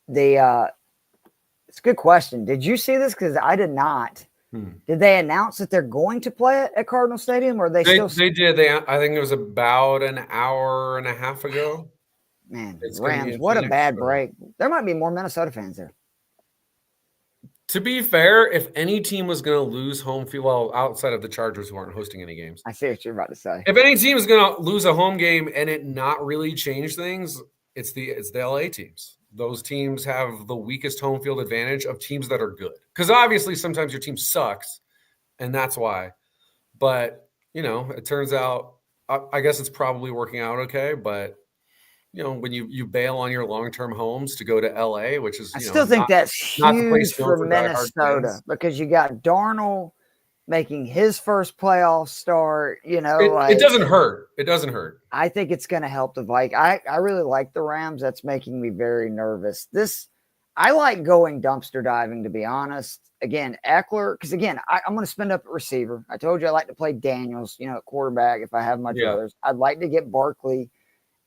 It's a good question. Did you see this? Because I did not. Did they announce that they're going to play it at Cardinal Stadium, or they still? They did. I think it was about an hour and a half ago. Man, Rams! What a bad break. There might be more Minnesota fans there. To be fair, if any team was going to lose home field, well, outside of the Chargers who aren't hosting any games. I see what you're about to say. If any team is going to lose a home game and it not really change things, it's the LA teams. Those teams have the weakest home field advantage of teams that are good. Because obviously sometimes your team sucks, and that's why. But, it turns out, I guess it's probably working out okay, but when you bail on your long-term homes to go to LA, which is, I still think that's huge for Minnesota because you got Darnold making his first playoff start. It doesn't hurt. It doesn't hurt. I think it's going to help the Vikings. I really like the Rams. That's making me very nervous. I like going dumpster diving, to be honest. Again, Eckler, because again, I'm going to spend up at receiver. I told you I like to play Daniels, at quarterback if I have my druthers. I'd like to get Barkley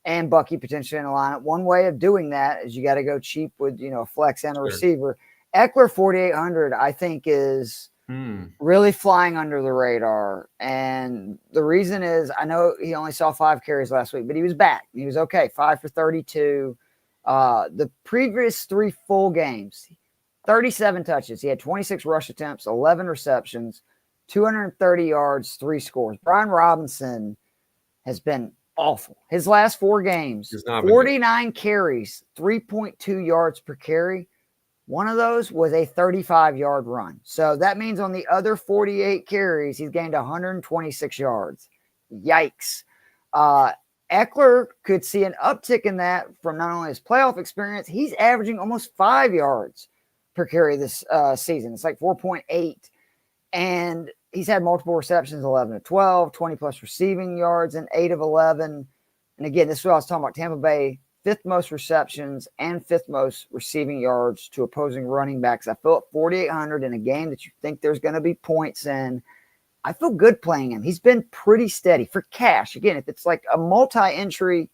and Bucky potentially in the lineup. One way of doing that is you got to go cheap with, a flex and a receiver. Eckler 4,800, I think, is really flying under the radar. And the reason is I know he only saw 5 carries last week, but he was back. He was okay, 5 for 32. The previous 3 full games, 37 touches. He had 26 rush attempts, 11 receptions, 230 yards, 3 scores. Brian Robinson has been awful. His last 4 games, 49 carries, 3.2 yards per carry. One of those was a 35-yard run. So that means on the other 48 carries, he's gained 126 yards. Yikes. Eckler could see an uptick in that from not only his playoff experience, he's averaging almost 5 yards per carry this season. It's like 4.8. And he's had multiple receptions, 11 of 12, 20-plus receiving yards, and 8 of 11. And again, this is what I was talking about. Tampa Bay, 5th most receptions and 5th most receiving yards to opposing running backs. I feel at 4,800 in a game that you think there's going to be points in. I feel good playing him. He's been pretty steady for cash. Again, if it's like a multi-entry,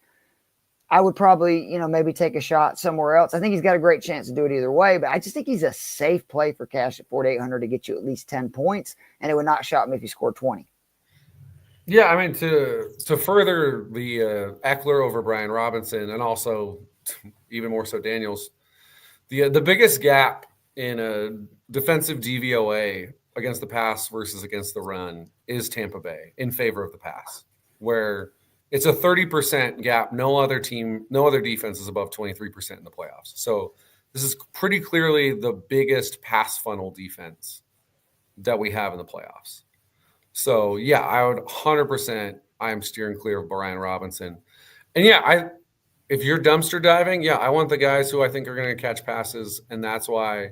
I would probably, maybe take a shot somewhere else. I think he's got a great chance to do it either way, but I just think he's a safe play for cash at 4,800 to get you at least 10 points, and it would not shock me if he scored 20. Yeah, I mean, to further the Eckler over Brian Robinson, and also even more so Daniels, The biggest gap in a defensive DVOA against the pass versus against the run is Tampa Bay in favor of the pass, where it's a 30% gap. No other defense is above 23% in the playoffs. So this is pretty clearly the biggest pass funnel defense that we have in the playoffs. So yeah, I would 100%. I am steering clear of Brian Robinson, and yeah, if you're dumpster diving, yeah, I want the guys who I think are going to catch passes, and that's why,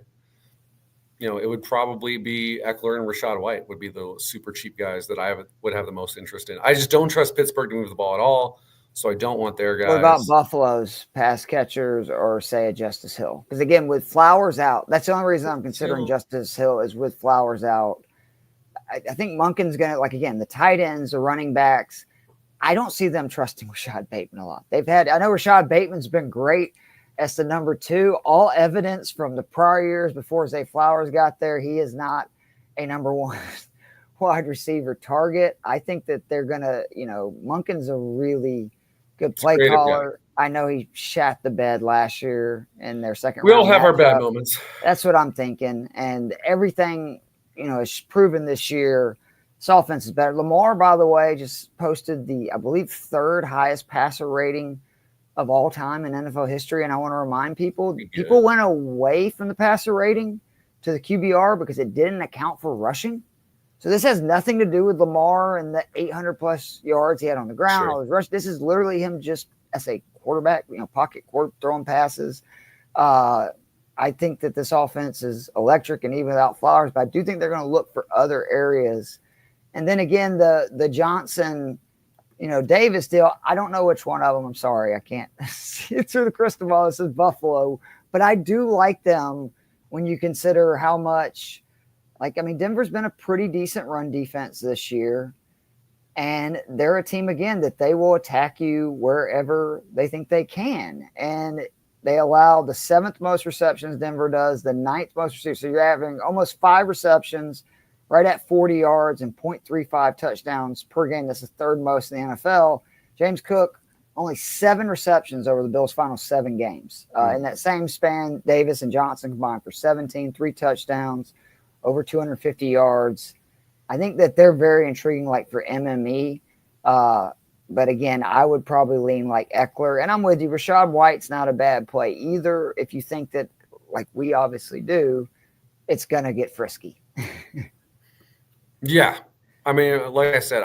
it would probably be Eckler and Rachaad White would be the super cheap guys that would have the most interest in. I just don't trust Pittsburgh to move the ball at all, so I don't want their guys. What about Buffalo's pass catchers or, say, a Justice Hill? Because, again, with Flowers out, that's the only reason I'm considering Justice Hill is with Flowers out. I think Monken's going to, again, the tight ends, the running backs, I don't see them trusting Rashad Bateman a lot. I know Rashad Bateman's been great as the number 2. All evidence from the prior years before Zay Flowers got there, he is not a number 1 wide receiver target. I think that they're going to, Monken's a really good play caller. Guy. I know he shat the bed last year in their second round. We all have our bad moments. That's what I'm thinking. And everything, is proven this year. This offense is better. Lamar, by the way, just posted the, I believe, 3rd highest passer rating of all time in NFL history. And I want to remind people went away from the passer rating to the QBR because it didn't account for rushing. So this has nothing to do with Lamar and the 800-plus yards he had on the ground. All his rush. This is literally him just as a quarterback, pocket throwing passes. I think that this offense is electric and even without Flowers, but I do think they're going to look for other areas. And then again, the Johnson, Davis deal, I don't know which one of them. I'm sorry. I can't see it through the crystal ball. This is Buffalo, but I do like them when you consider how much, Denver's been a pretty decent run defense this year. And they're a team, again, that they will attack you wherever they think they can. And they allow the 7th most receptions Denver does, the 9th most receptions. So you're having almost 5 receptions right at 40 yards and 0.35 touchdowns per game. That's the 3rd most in the NFL. James Cook, only 7 receptions over the Bills' final 7 games. In that same span, Davis and Johnson combined for 17, 3 touchdowns, over 250 yards. I think that they're very intriguing, for MME. But again, I would probably lean like Eckler. And I'm with you. Rachaad White's not a bad play either. If you think that, like we obviously do, it's going to get frisky. Yeah. Like I said,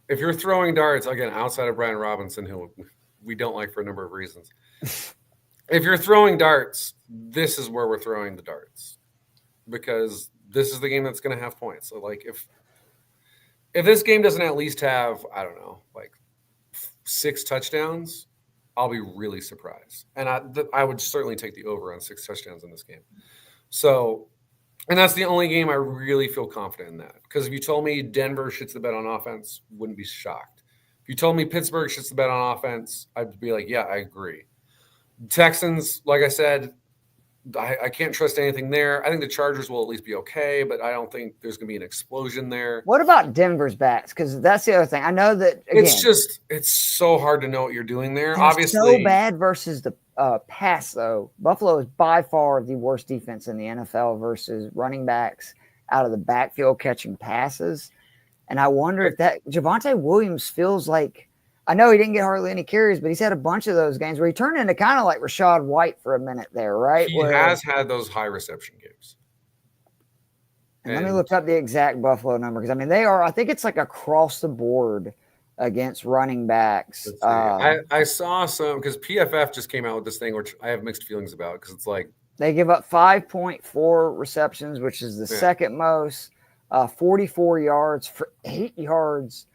if you're throwing darts, again, outside of Brian Robinson, who we don't like for a number of reasons, if you're throwing darts, this is where we're throwing the darts because this is the game that's going to have points. So, if this game doesn't at least have, 6 touchdowns, I'll be really surprised. And I would certainly take the over on 6 touchdowns in this game. So, and that's the only game I really feel confident in that. Because if you told me Denver shits the bed on offense, wouldn't be shocked. If you told me Pittsburgh shits the bed on offense, I'd be like, yeah, I agree. Texans, like I said, I can't trust anything there. I think the Chargers will at least be okay, but I don't think there's going to be an explosion there. What about Denver's backs? Because that's the other thing. I know that, again, it's so hard to know what you're doing there. They're obviously so bad versus the pass, though. Buffalo is by far the worst defense in the NFL versus running backs out of the backfield catching passes. And I wonder if that Javonte Williams feels like, I know he didn't get hardly any carries, but he's had a bunch of those games where he turned into kind of like Rachaad White for a minute there, right? He has had those high reception games. And let me look up the exact Buffalo number because, they are, I think it's across the board against running backs. I saw some because PFF just came out with this thing, which I have mixed feelings about because it's they give up 5.4 receptions, which is the second most, 44 yards for 8 yards.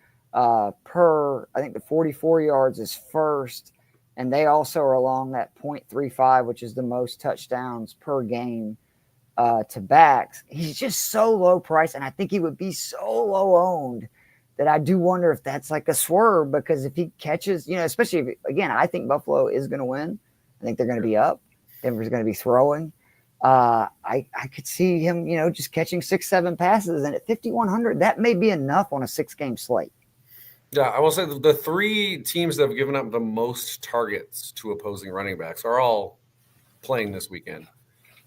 Per, I think the 44 yards is first, and they also are along that 0.35, which is the most touchdowns per game to backs. He's just so low price, and I think he would be so low owned that I do wonder if that's a swerve because if he catches, especially if, again, I think Buffalo is going to win. I think they're going to be up. Denver's going to be throwing. I could see him, just catching 6-7 passes, and at 5,100, that may be enough on a 6-game slate. Yeah, I will say the 3 teams that have given up the most targets to opposing running backs are all playing this weekend.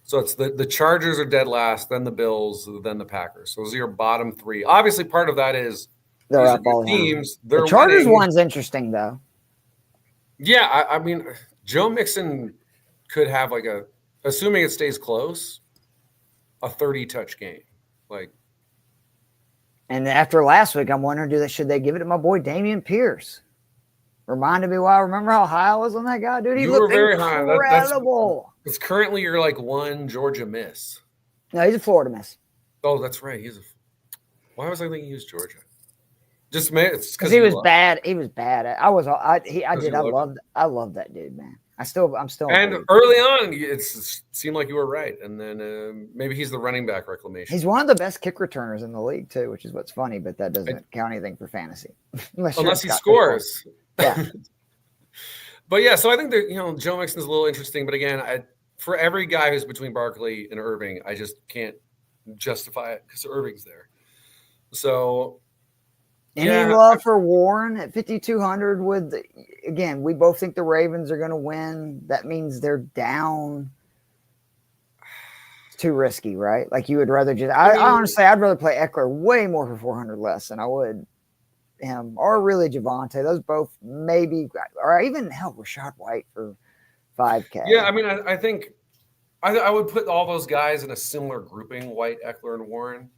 So it's the Chargers are dead last, then the Bills, then the Packers. So those are your bottom three. Obviously, part of that is they're up all teams. The Chargers one's interesting though. Yeah, I mean, Joe Mixon could have like assuming it stays close, a 30-touch game. Like, and after last week, I'm wondering, should they give it to my boy Dameon Pierce? Reminded me why. Remember how high I was on that guy, dude? He looked incredible. It's currently you're like one Georgia miss. No, he's a Florida miss. Oh, that's right. Why was I thinking he was Georgia? Just man, it's because he was bad. He was bad. I love that dude, man. I'm still. And early on, it seemed like you were right, and then maybe he's the running back reclamation. He's one of the best kick returners in the league too, which is what's funny, but that doesn't count anything for fantasy unless he scores. Yeah. But yeah, so I think that Joe Mixon's a little interesting, but again, for every guy who's between Barkley and Irving, I just can't justify it because Irving's there. So. Any love for Warren at 5,200? Again, we both think the Ravens are going to win. That means they're down. It's too risky, right? Like you would rather just. I honestly, I'd rather play Eckler way more for 400 less than I would him, or really Javonte. Those both maybe, or even hell, Rashad White for 5K. Yeah, I mean, I think I would put all those guys in a similar grouping: White, Eckler, and Warren.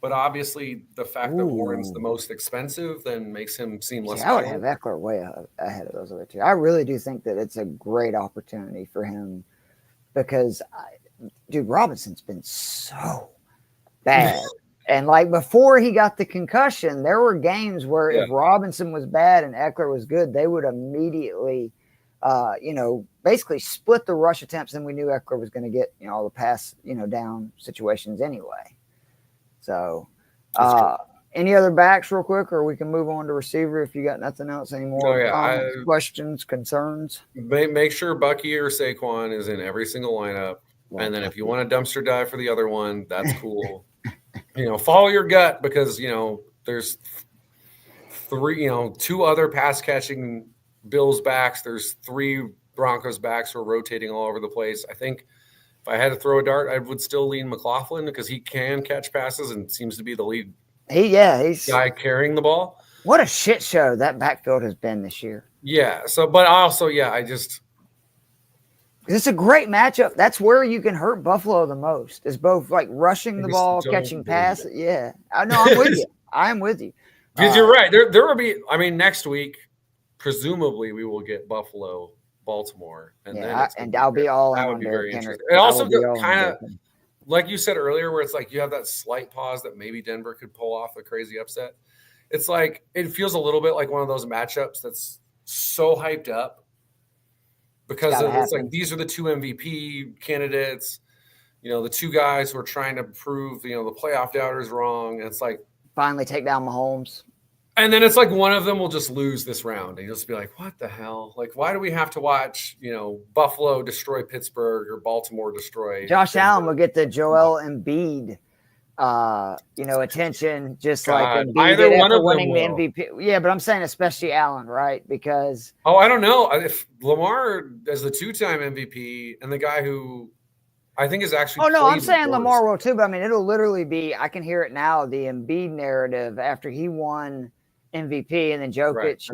But obviously, the fact that Warren's the most expensive then makes him seem less. I would have Eckler way ahead of those other two. I really do think that it's a great opportunity for him because, dude, Robinson's been so bad. And like before he got the concussion, there were games where if Robinson was bad and Eckler was good, they would immediately, basically split the rush attempts. And we knew Eckler was going to get, all the pass, down situations anyway. So, any other backs real quick, or we can move on to receiver if you got nothing else anymore. Questions, concerns. Make sure Bucky or Saquon is in every single lineup. And then if you want a dumpster dive for the other one, that's cool. Follow your gut because, there's two other pass catching Bills backs. There's 3 Broncos backs who are rotating all over the place. I think if I had to throw a dart, I would still lean McLaughlin because he can catch passes and seems to be the lead guy carrying the ball. What a shit show that backfield has been this year. Yeah. So, but also, it's a great matchup. That's where you can hurt Buffalo the most is both like rushing the ball, catching passes. Yeah. I know. I'm with you. I'm with you. Because you're right. There will be, next week, presumably we will get Buffalo, Baltimore, and then I'll be all that in would on be Derrick very Henry. interesting. And also kind of like you said earlier, where it's like you have that slight pause that maybe Denver could pull off a crazy upset. It's like it feels a little bit like one of those matchups that's so hyped up because it's like these are the 2 MVP candidates, the 2 guys who are trying to prove the playoff doubters wrong, and it's like finally take down Mahomes. And then it's like one of them will just lose this round. And you'll just be like, what the hell? Like, why do we have to watch, Buffalo destroy Pittsburgh or Baltimore destroy Josh Allen will get the Joel Embiid, attention, just like Embiid either one of winning the will. MVP. Yeah, but I'm saying especially Allen, right? Because I don't know. If Lamar as the 2-time MVP and the guy who I think is actually. Oh, no, I'm saying Lamar will too, but it'll literally be, I can hear it now, the Embiid narrative after he won MVP and then Jokic,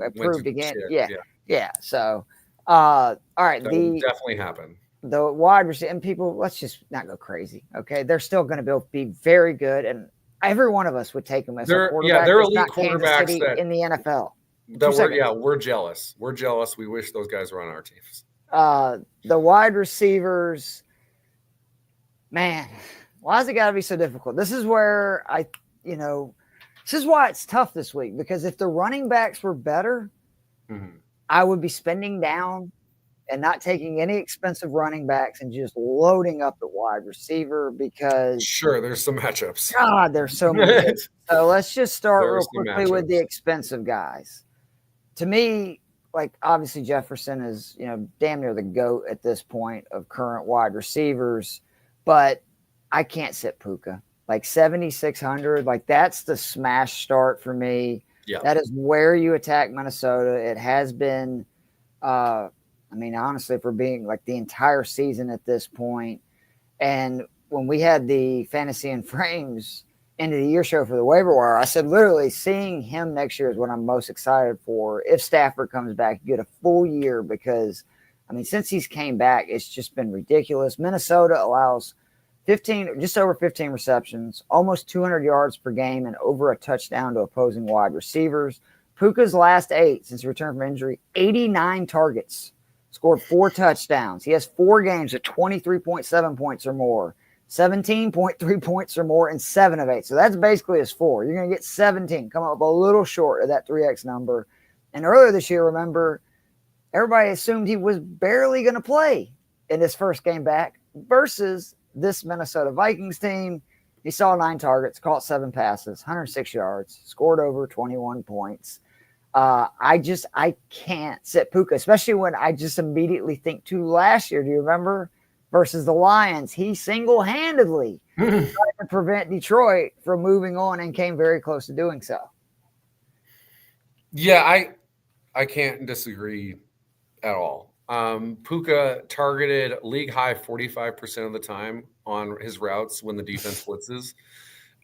approved again. Yeah. So, all right. That will definitely happen. The wide receiver and people, let's just not go crazy. Okay. They're still going to be very good. And every one of us would take them as a quarterback. They're elite quarterbacks in the NFL. We're jealous. We're jealous. We wish those guys were on our teams. The wide receivers, man, why has it got to be so difficult? This is where this is why it's tough this week, because if the running backs were better, I would be spending down and not taking any expensive running backs and just loading up at wide receiver because sure, there's some matchups. God, there's so many. So let's just start real quickly with the expensive guys. To me, like obviously Jefferson is, damn near the GOAT at this point of current wide receivers, but I can't sit Puka. Like 7,600, like that's the smash start for me. Yeah. That is where you attack Minnesota. It has been, I mean, honestly, for being like the entire season at this point. And when we had the Fantasy and Frames end of the year show for the waiver wire, I said literally seeing him next year is what I'm most excited for. If Stafford comes back, you get a full year because, I mean, since he's came back, it's just been ridiculous. Minnesota allows 15, just over 15 receptions, almost 200 yards per game, and over a touchdown to opposing wide receivers. Puka's last 8 since he returned from injury, 89 targets, scored 4 touchdowns. He has 4 games at 23.7 points or more, 17.3 points or more, and 7 of 8. So that's basically his 4. You're going to get 17, come up a little short of that 3X number. And earlier this year, remember, everybody assumed he was barely going to play in his first game back versus this Minnesota Vikings team. He saw 9 targets, caught 7 passes, 106 yards, scored over 21 points. I can't sit Puka, especially when I just immediately think to last year. Do you remember? Versus the Lions, he single-handedly tried to prevent Detroit from moving on and came very close to doing so. Yeah, I can't disagree at all. Puka targeted league high 45% of the time on his routes when the defense blitzes.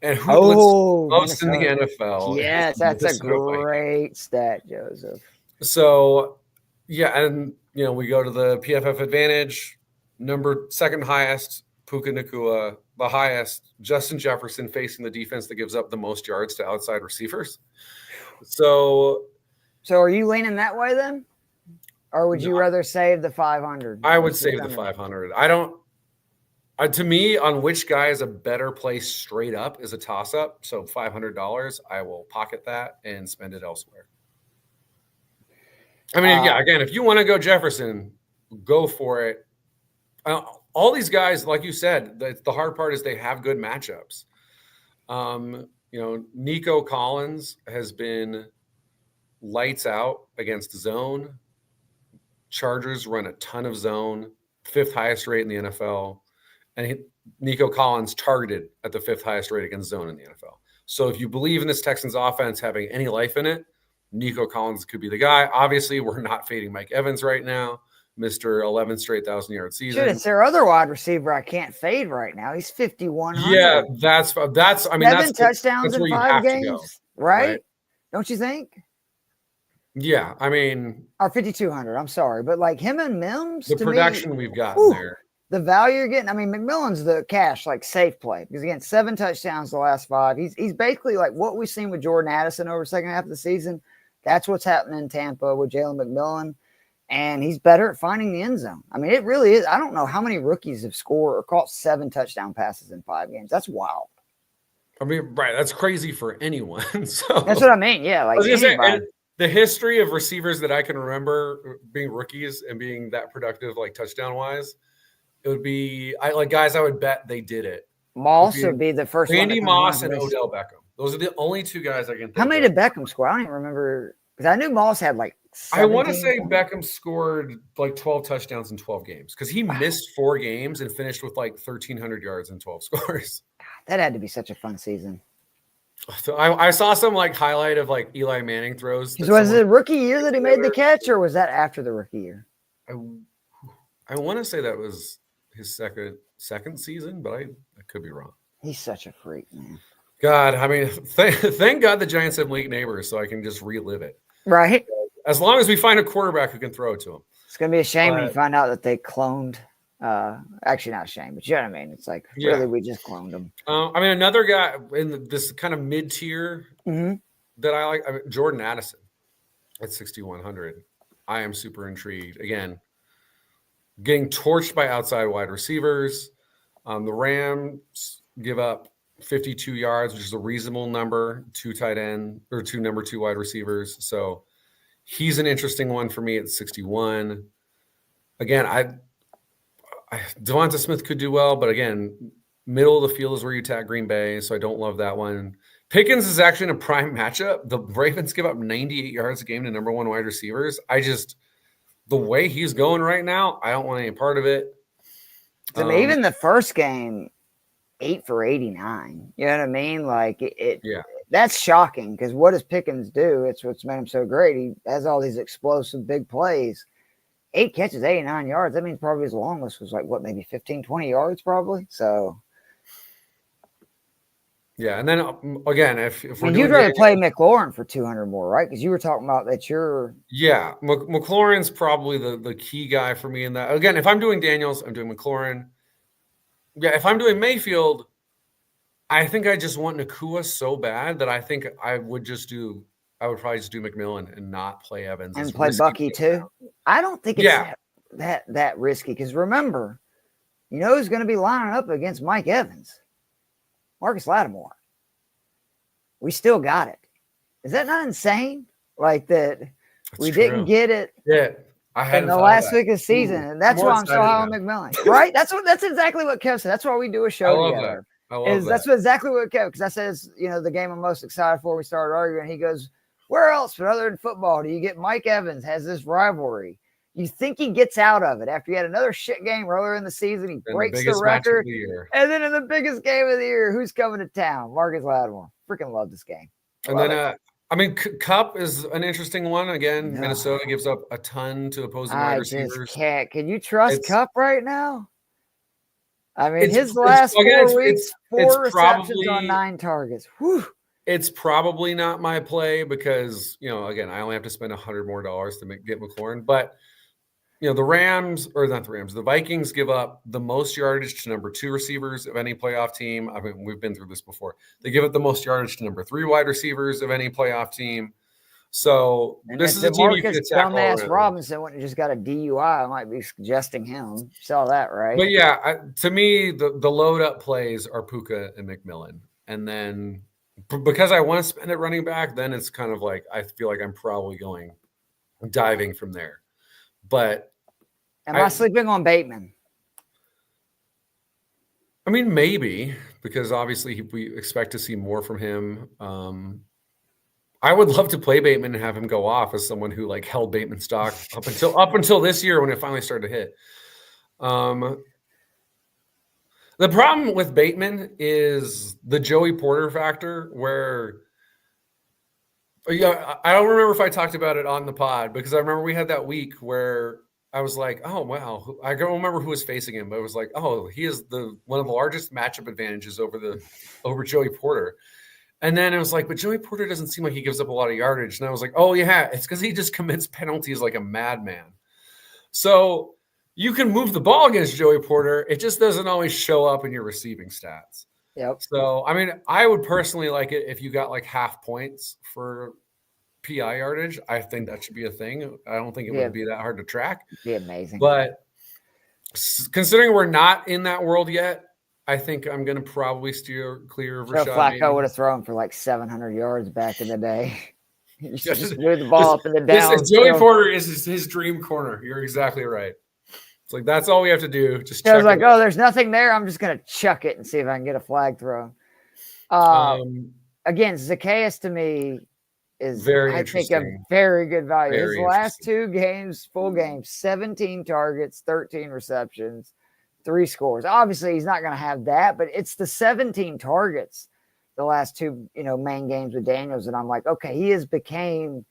And who blitzes most in the NFL? Yes, that's a great stat, Joseph. So, yeah, and we go to the PFF advantage. Second highest, Puka Nacua. The highest, Justin Jefferson, facing the defense that gives up the most yards to outside receivers. So are you leaning that way then? Or would you rather save the 500? I would save the 500. I don't. To me, on which guy is a better play straight up is a toss-up. So $500, I will pocket that and spend it elsewhere. I mean, again, if you want to go Jefferson, go for it. All these guys, like you said, the hard part is they have good matchups. Nico Collins has been lights out against zone. Chargers run a ton of zone, 5th highest rate in the NFL. And Nico Collins targeted at the 5th highest rate against zone in the NFL. So if you believe in this Texans offense having any life in it, Nico Collins could be the guy. Obviously, we're not fading Mike Evans right now, Mr. 11 straight 1,000-yard season. It's their other wide receiver I can't fade right now. He's 5,100. Yeah, that's. I mean, 7 touchdowns in 5 games, right? Don't you think? Yeah, I mean, or 5,200. I'm sorry, but like him and Mims, the production we've gotten there. The value you're getting, I mean, McMillan's the cash, like, safe play. Because, again, 7 touchdowns the last 5. He's basically like what we've seen with Jordan Addison over the second half of the season. That's what's happening in Tampa with Jalen McMillan. And he's better at finding the end zone. I mean, it really is. I don't know how many rookies have scored or caught 7 touchdown passes in 5 games. That's wild. I mean, right. That's crazy for anyone. So that's what I mean. Yeah. Like the history of receivers that I can remember being rookies and being that productive, like touchdown-wise, it would be I would bet they did it. Moss would be the first Randy Moss and Odell Beckham. Those are the only 2 guys I can think How many did Beckham score? I don't even remember because I knew Moss had like 17. I want to say Beckham scored like 12 touchdowns in 12 games because he missed 4 games and finished with like 1,300 yards and 12 scores. That had to be such a fun season. So I saw some like highlight of like Eli Manning throws. Was it rookie year that he made the catch, or was that after the rookie year? I want to say that was his second season, but I could be wrong. He's such a freak, man. God, I mean, thank God the Giants have league neighbors, so I can just relive it. Right. As long as we find a quarterback who can throw it to him. It's gonna be a shame when you find out that they cloned. Actually, not a shame, but you know what I mean. It's like really, we just cloned him. I mean, another guy in this kind of mid-tier that I like, Jordan Addison at 6,100. I am super intrigued. Again, getting torched by outside wide receivers. The Rams give up 52 yards, which is a reasonable number, 2 tight end or 2 number 2 wide receivers. So he's an interesting one for me at 61. Again, Devonta Smith could do well, but again, middle of the field is where you attack Green Bay, so I don't love that one. Pickens is actually in a prime matchup. The Ravens give up 98 yards a game to number 1 wide receivers. The way he's going right now, I don't want any part of it. Even the first game, 8 for 89. You know what I mean? Like that's shocking because what does Pickens do? It's what's made him so great. He has all these explosive big plays. 8 catches, 89 yards. That means probably his longest was like, what, maybe 15, 20 yards probably? So. Yeah, and then again, if we're you'd rather play McLaurin for 200 more, right? Because you were talking about that you're. Yeah, McLaurin's probably the key guy for me in that. Again, if I'm doing Daniels, I'm doing McLaurin. Yeah, if I'm doing Mayfield, I think I just want Nakua so bad that I think I would probably just do McMillan and not play Evans. And play Bucky too? I don't think it's that risky, because remember, who's going to be lining up against Mike Evans? Marcus Lattimore. We still got it. Is that not insane? Like that we didn't get it in the last week of the season. And that's why I'm so high on McMillan. Right? That's exactly what Kev said. That's why we do a show together. That's exactly what Kev, because I says, the game I'm most excited for, we started arguing. He goes, where else but other than football do you get Mike Evans has this rivalry? You think he gets out of it after he had another shit game earlier in the season. He breaks the record. And then in the biggest game of the year, who's coming to town? Marcus Lattimore. Freaking love this game. And then, Cup is an interesting one. Again, Minnesota gives up a ton to opposing wide receivers. Just can't. Can you trust Cup right now? I mean, his last 4 weeks, 4 receptions on 9 targets. Whew. It's probably not my play because, again, I only have to spend $100 more to get McLaurin. But the Vikings give up the most yardage to number 2 receivers of any playoff team. I mean, we've been through this before. They give up the most yardage to number 3 wide receivers of any playoff team. So this is a team you can tackle. Dumbass Robinson wouldn't have just got a DUI. I might be suggesting him. Saw that, right? But yeah, to me, the load up plays are Puka and McMillan. And then because I want to spend it running back, then it's kind of like I feel like I'm probably diving from there. But am I sleeping on Bateman? I mean, maybe, because obviously we expect to see more from him. I would love to play Bateman and have him go off as someone who held Bateman stock up until this year when it finally started to hit. The problem with Bateman is the Joey Porter factor, where I don't remember if I talked about it on the pod, because I remember we had that week where I was like, oh, wow. I don't remember who was facing him, but it was like, oh, he is one of the largest matchup advantages over Joey Porter. And then it was like, but Joey Porter doesn't seem like he gives up a lot of yardage. And I was like, oh, yeah, it's because he just commits penalties like a madman. So you can move the ball against Joey Porter. It just doesn't always show up in your receiving stats. Yep. So, I mean, I would personally like it if you got half points for PI yardage. I think that should be a thing. I don't think it would be that hard to track. It'd be amazing. But considering we're not in that world yet, I think I'm going to probably steer clear of Rashad. Flacco would have thrown for 700 yards back in the day. just move the ball up and then down. Joey Porter is his dream corner. You're exactly right. It's like, that's all we have to do. Just I was like, oh, there's nothing there. I'm just going to chuck it and see if I can get a flag thrown. Again, Zacchaeus to me is, I think, a very good value. His last 2 games, full games, 17 targets, 13 receptions, 3 scores. Obviously, he's not going to have that, but it's the 17 targets the last 2, main games with Daniels, and I'm like, okay, he has became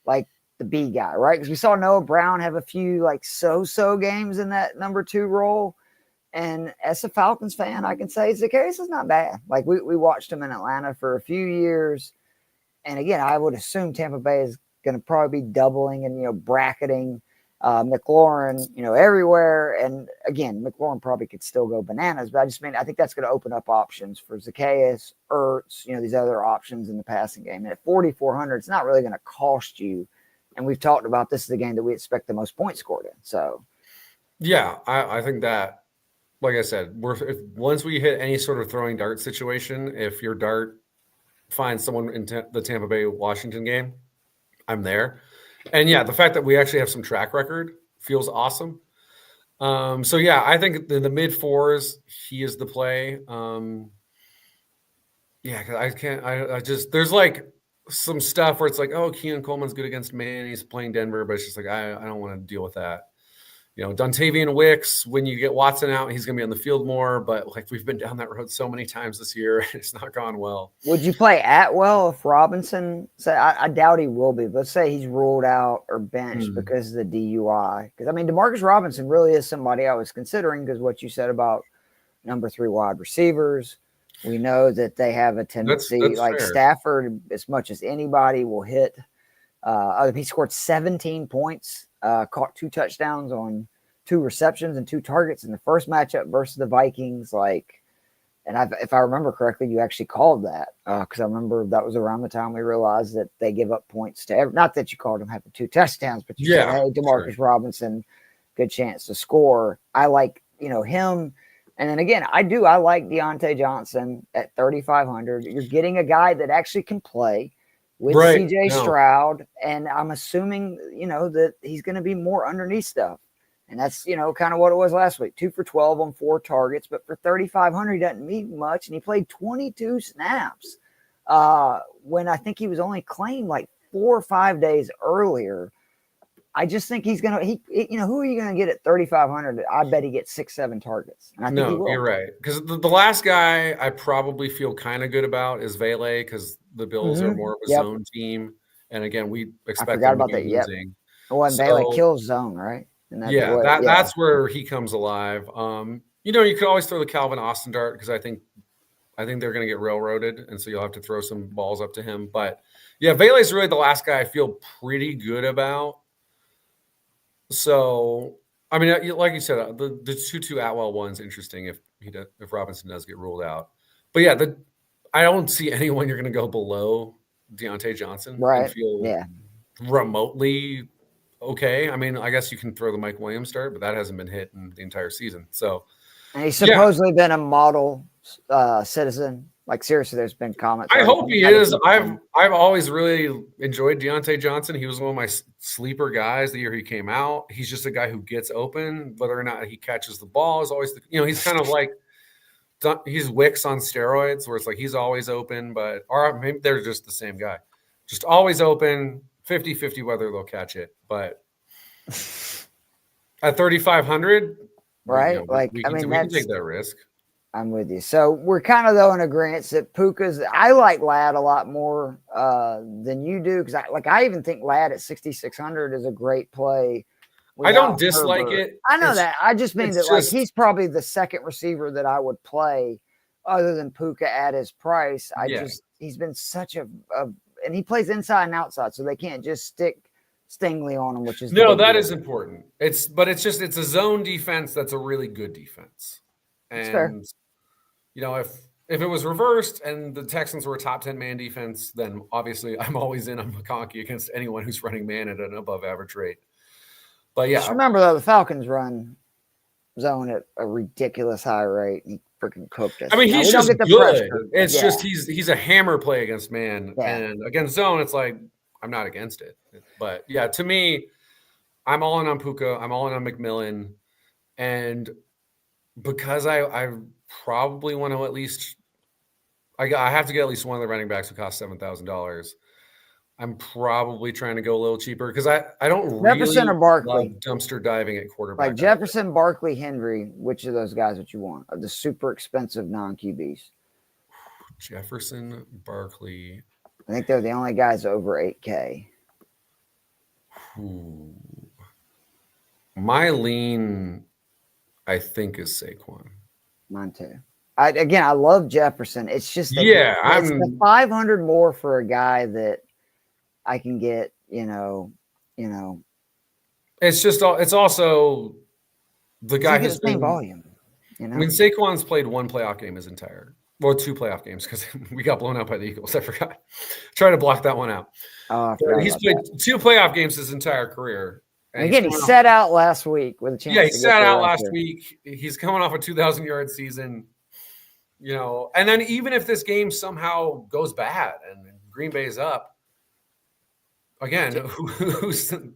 the B guy, right? Because we saw Noah Brown have a few so-so games in that number 2 role. And as a Falcons fan, I can say Zacchaeus is not bad. We watched him in Atlanta for a few years. And again, I would assume Tampa Bay is going to probably be doubling and, bracketing McLaurin, everywhere. And again, McLaurin probably could still go bananas, but I think that's going to open up options for Zacchaeus, Ertz, these other options in the passing game. And at 4,400, it's not really going to cost you. And we've talked about this is the game that we expect the most points scored in. So, yeah, I think that, like I said, once we hit any sort of throwing dart situation, if your dart finds someone in the Tampa Bay Washington game, I'm there. And yeah, the fact that we actually have some track record feels awesome. So yeah, I think in the mid 4s, he is the play. Because there's some stuff where it's like, oh, Keenan Coleman's good against man. He's playing Denver, but it's just I don't want to deal with that. Dontavian Wicks, when you get Watson out, he's going to be on the field more. But like we've been down that road so many times this year, it's not gone well. Would you play Atwell if Robinson said? I doubt he will be. Let's say he's ruled out or benched because of the DUI. Because I mean, Demarcus Robinson really is somebody I was considering because what you said about number 3 wide receivers. We know that they have a tendency, that's like fair. Stafford, as much as anybody will hit. He scored 17 points, caught 2 touchdowns on 2 receptions and 2 targets in the first matchup versus the Vikings. If I remember correctly, you actually called that because I remember that was around the time we realized that they give up points to not that you called him having 2 touchdowns, but you said, hey, DeMarcus Robinson, good chance to score. I like, him. And then again, I like Deontay Johnson at 3,500. You're getting a guy that actually can play with CJ Stroud. And I'm assuming, that he's going to be more underneath stuff. And that's, kind of what it was last week. 2 for 12 on 4 targets. But for 3,500, he doesn't need much. And he played 22 snaps when I think he was only claimed like 4 or 5 days earlier. I just think he's going to, who are you going to get at 3,500? I bet he gets 6-7 targets. And I think he will. You're right. Because the last guy I probably feel kind of good about is Vele because the Bills are more of a zone team. And again, we expect them to be losing. Well, and Vele kills zone, right? That's where he comes alive. You could always throw the Calvin Austin dart because I think they're going to get railroaded. And so you'll have to throw some balls up to him. But yeah, Vele's really the last guy I feel pretty good about. So, I mean, like you said, the Tutu Atwell one's interesting if Robinson does get ruled out. But yeah, I don't see anyone you're going to go below Deontay Johnson and feel remotely okay. I mean, I guess you can throw the Mike Williams start, but that hasn't been hit in the entire season. So, and he's supposedly been a model citizen. Like seriously, there's been comments. I hope he is. I've always really enjoyed Deontay Johnson. He was one of my sleeper guys the year he came out. He's just a guy who gets open, whether or not he catches the ball is always he's kind of like he's Wicks on steroids, where it's like he's always open, or maybe they're just the same guy, just always open, 50-50 whether they'll catch it. But at 3,500, right? We can take that risk. I'm with you. So we're kind of though in agreement that Puka's. I like Ladd a lot more than you do because I even think Ladd at 6,600 is a great play. I don't dislike it. I know that. I just mean that he's probably the second receiver that I would play other than Puka at his price. He's been such a and he plays inside and outside, so they can't just stick Stingley on him, which is that is important. It's a zone defense that's a really good defense. And if it was reversed and the Texans were a top 10 man defense, then obviously I'm always in on McConkey against anyone who's running man at an above average rate. But yeah, just remember though, the Falcons run zone at a ridiculous high rate. He freaking cooked us. I mean, he's just good. It's just he's a hammer play against man, and against zone, it's like I'm not against it. But yeah, to me, I'm all in on Puka. I'm all in on McMillan, and because I probably want to at least I have to get at least one of the running backs who cost $7,000. I'm probably trying to go a little cheaper because I don't Jefferson really or Barkley. love dumpster diving at quarterback. Like Jefferson, Barkley, Henry, which of those guys that you want? Of the super expensive non-QBs? Jefferson, Barkley. I think they're the only guys over 8K. My lean, I think, is Saquon. Mine too. I love Jefferson. It's just it's the 500 more for a guy that I can get. It's also the guy who's the same volume. I mean, Saquon's played 1 playoff game his entire. Well, 2 playoff games because we got blown out by the Eagles. I forgot. Try to block that one out. He's played 2 playoff games his entire career. And again, he sat out last week with a chance. Yeah, he sat out last week. He's coming off a 2,000-yard season. And then even if this game somehow goes bad and Green Bay's up, again, who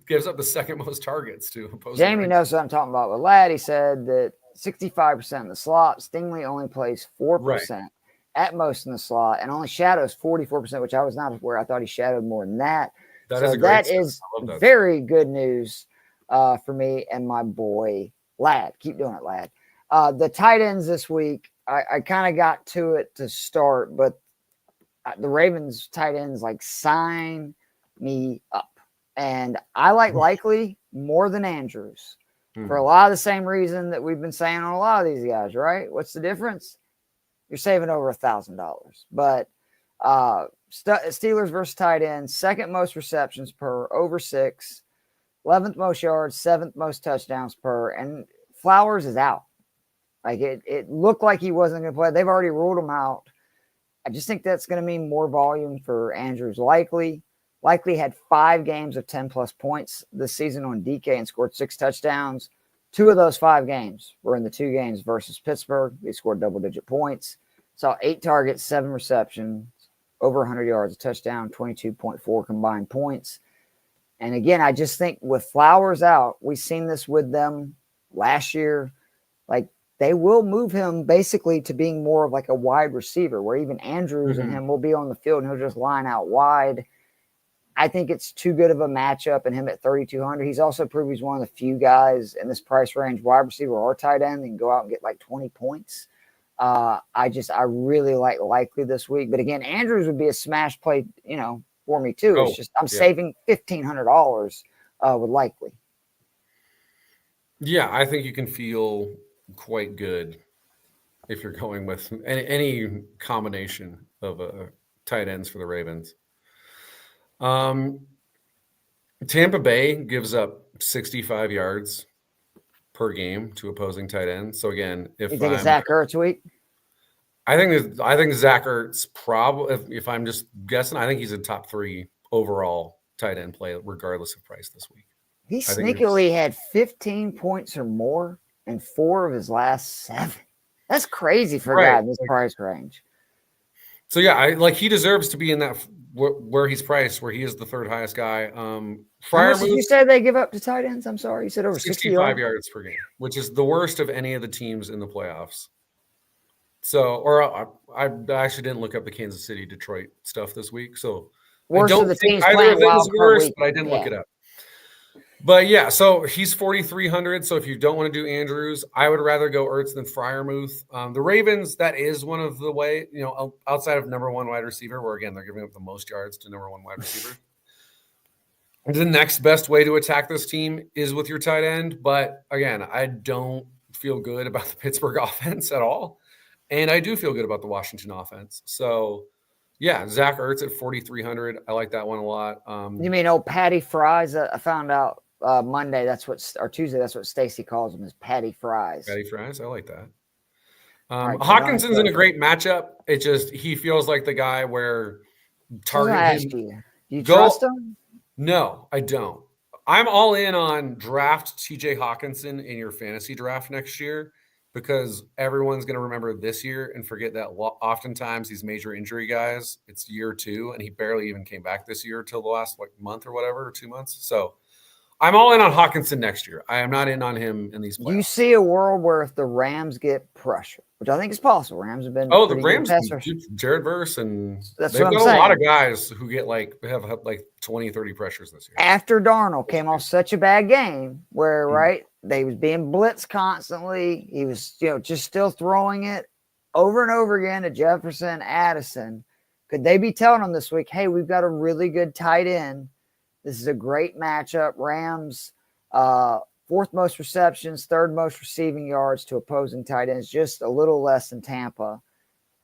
gives up the second most targets to opposing? Jamie knows what I'm talking about with Ladd. He said that 65% in the slot. Stingley only plays 4% at most in the slot and only shadows 44%, which I was not aware. I thought he shadowed more than that. That is very good news for me and my boy Lad. Keep doing it, Lad. The tight ends this week, I kind of got to it to start, but the Ravens tight ends like sign me up. And I like Likely more than Andrews for a lot of the same reason that we've been saying on a lot of these guys, right? What's the difference? You're saving over $1,000. But Steelers versus tight end, second most receptions per, over 6, 11th most yards, 7th most touchdowns per, and Flowers is out. Like it looked like he wasn't going to play. They've already ruled him out. I just think that's going to mean more volume for Andrews. Likely had 5 games of 10-plus points this season on DK and scored 6 touchdowns. 2 of those 5 games were in the 2 games versus Pittsburgh. They scored double-digit points. Saw 8 targets, 7 receptions, over 100 yards, a touchdown, 22.4 combined points. And again, I just think with Flowers out, we've seen this with them last year. Like, they will move him basically to being more of like a wide receiver where even Andrews and him will be on the field and he'll just line out wide. I think it's too good of a matchup, and him at 3,200. He's also proved he's one of the few guys in this price range, wide receiver or tight end, that can go out and get like 20 points. I really like Likely this week. But again, Andrews would be a smash play, for me too. It's just I'm saving $1,500 with Likely. Yeah, I think you can feel quite good if you're going with any combination of tight ends for the Ravens. Tampa Bay gives up 65 yards per game to opposing tight ends. So again, if you think it's Zach Ertz week, I think Zach Ertz probably. If I'm just guessing, I think he's a top 3 overall tight end play, regardless of price this week. He sneakily had 15 points or more in 4 of his last 7. That's crazy for a guy in this price range. So yeah, he deserves to be in that where he's priced, where he is the 3rd highest guy. How much did you say they give up to tight ends? I'm sorry, you said over 65 yards per game, which is the worst of any of the teams in the playoffs. So, I actually didn't look up the Kansas City Detroit stuff this week, so worst I don't of the think teams either of them is worse, week. But I didn't look it up. But yeah, so he's 4,300. So if you don't want to do Andrews, I would rather go Ertz than Freiermuth. The Ravens, that is one of the way, outside of number 1 wide receiver, where again, they're giving up the most yards to number 1 wide receiver. The next best way to attack this team is with your tight end. But again, I don't feel good about the Pittsburgh offense at all. And I do feel good about the Washington offense. So yeah, Zach Ertz at 4,300. I like that one a lot. You mean Patty Fries? I found out Monday, or Tuesday, that's what Stacy calls him, is Patty Fries. Patty Fries, I like that. Hawkinson's in a great matchup. It just, he feels like the guy where target him. Do you trust him? No, I don't. I'm all in on draft TJ Hawkinson in your fantasy draft next year, because everyone's going to remember this year and forget that oftentimes these major injury guys, it's year 2, and he barely even came back this year till the last month or whatever, or 2 months. So I'm all in on Hawkinson next year. I am not in on him in these playoffs. You see a world where if the Rams get pressure, which I think is possible. Rams have been the Rams, Jared Verse, and they've got a lot of guys who get have 20, 30 pressures this year. After Darnold came off such a bad game where they was being blitzed constantly. He was just still throwing it over and over again to Jefferson, Addison. Could they be telling them this week, hey, we've got a really good tight end. This is a great matchup. Rams, 4th most receptions, 3rd most receiving yards to opposing tight ends, just a little less than Tampa.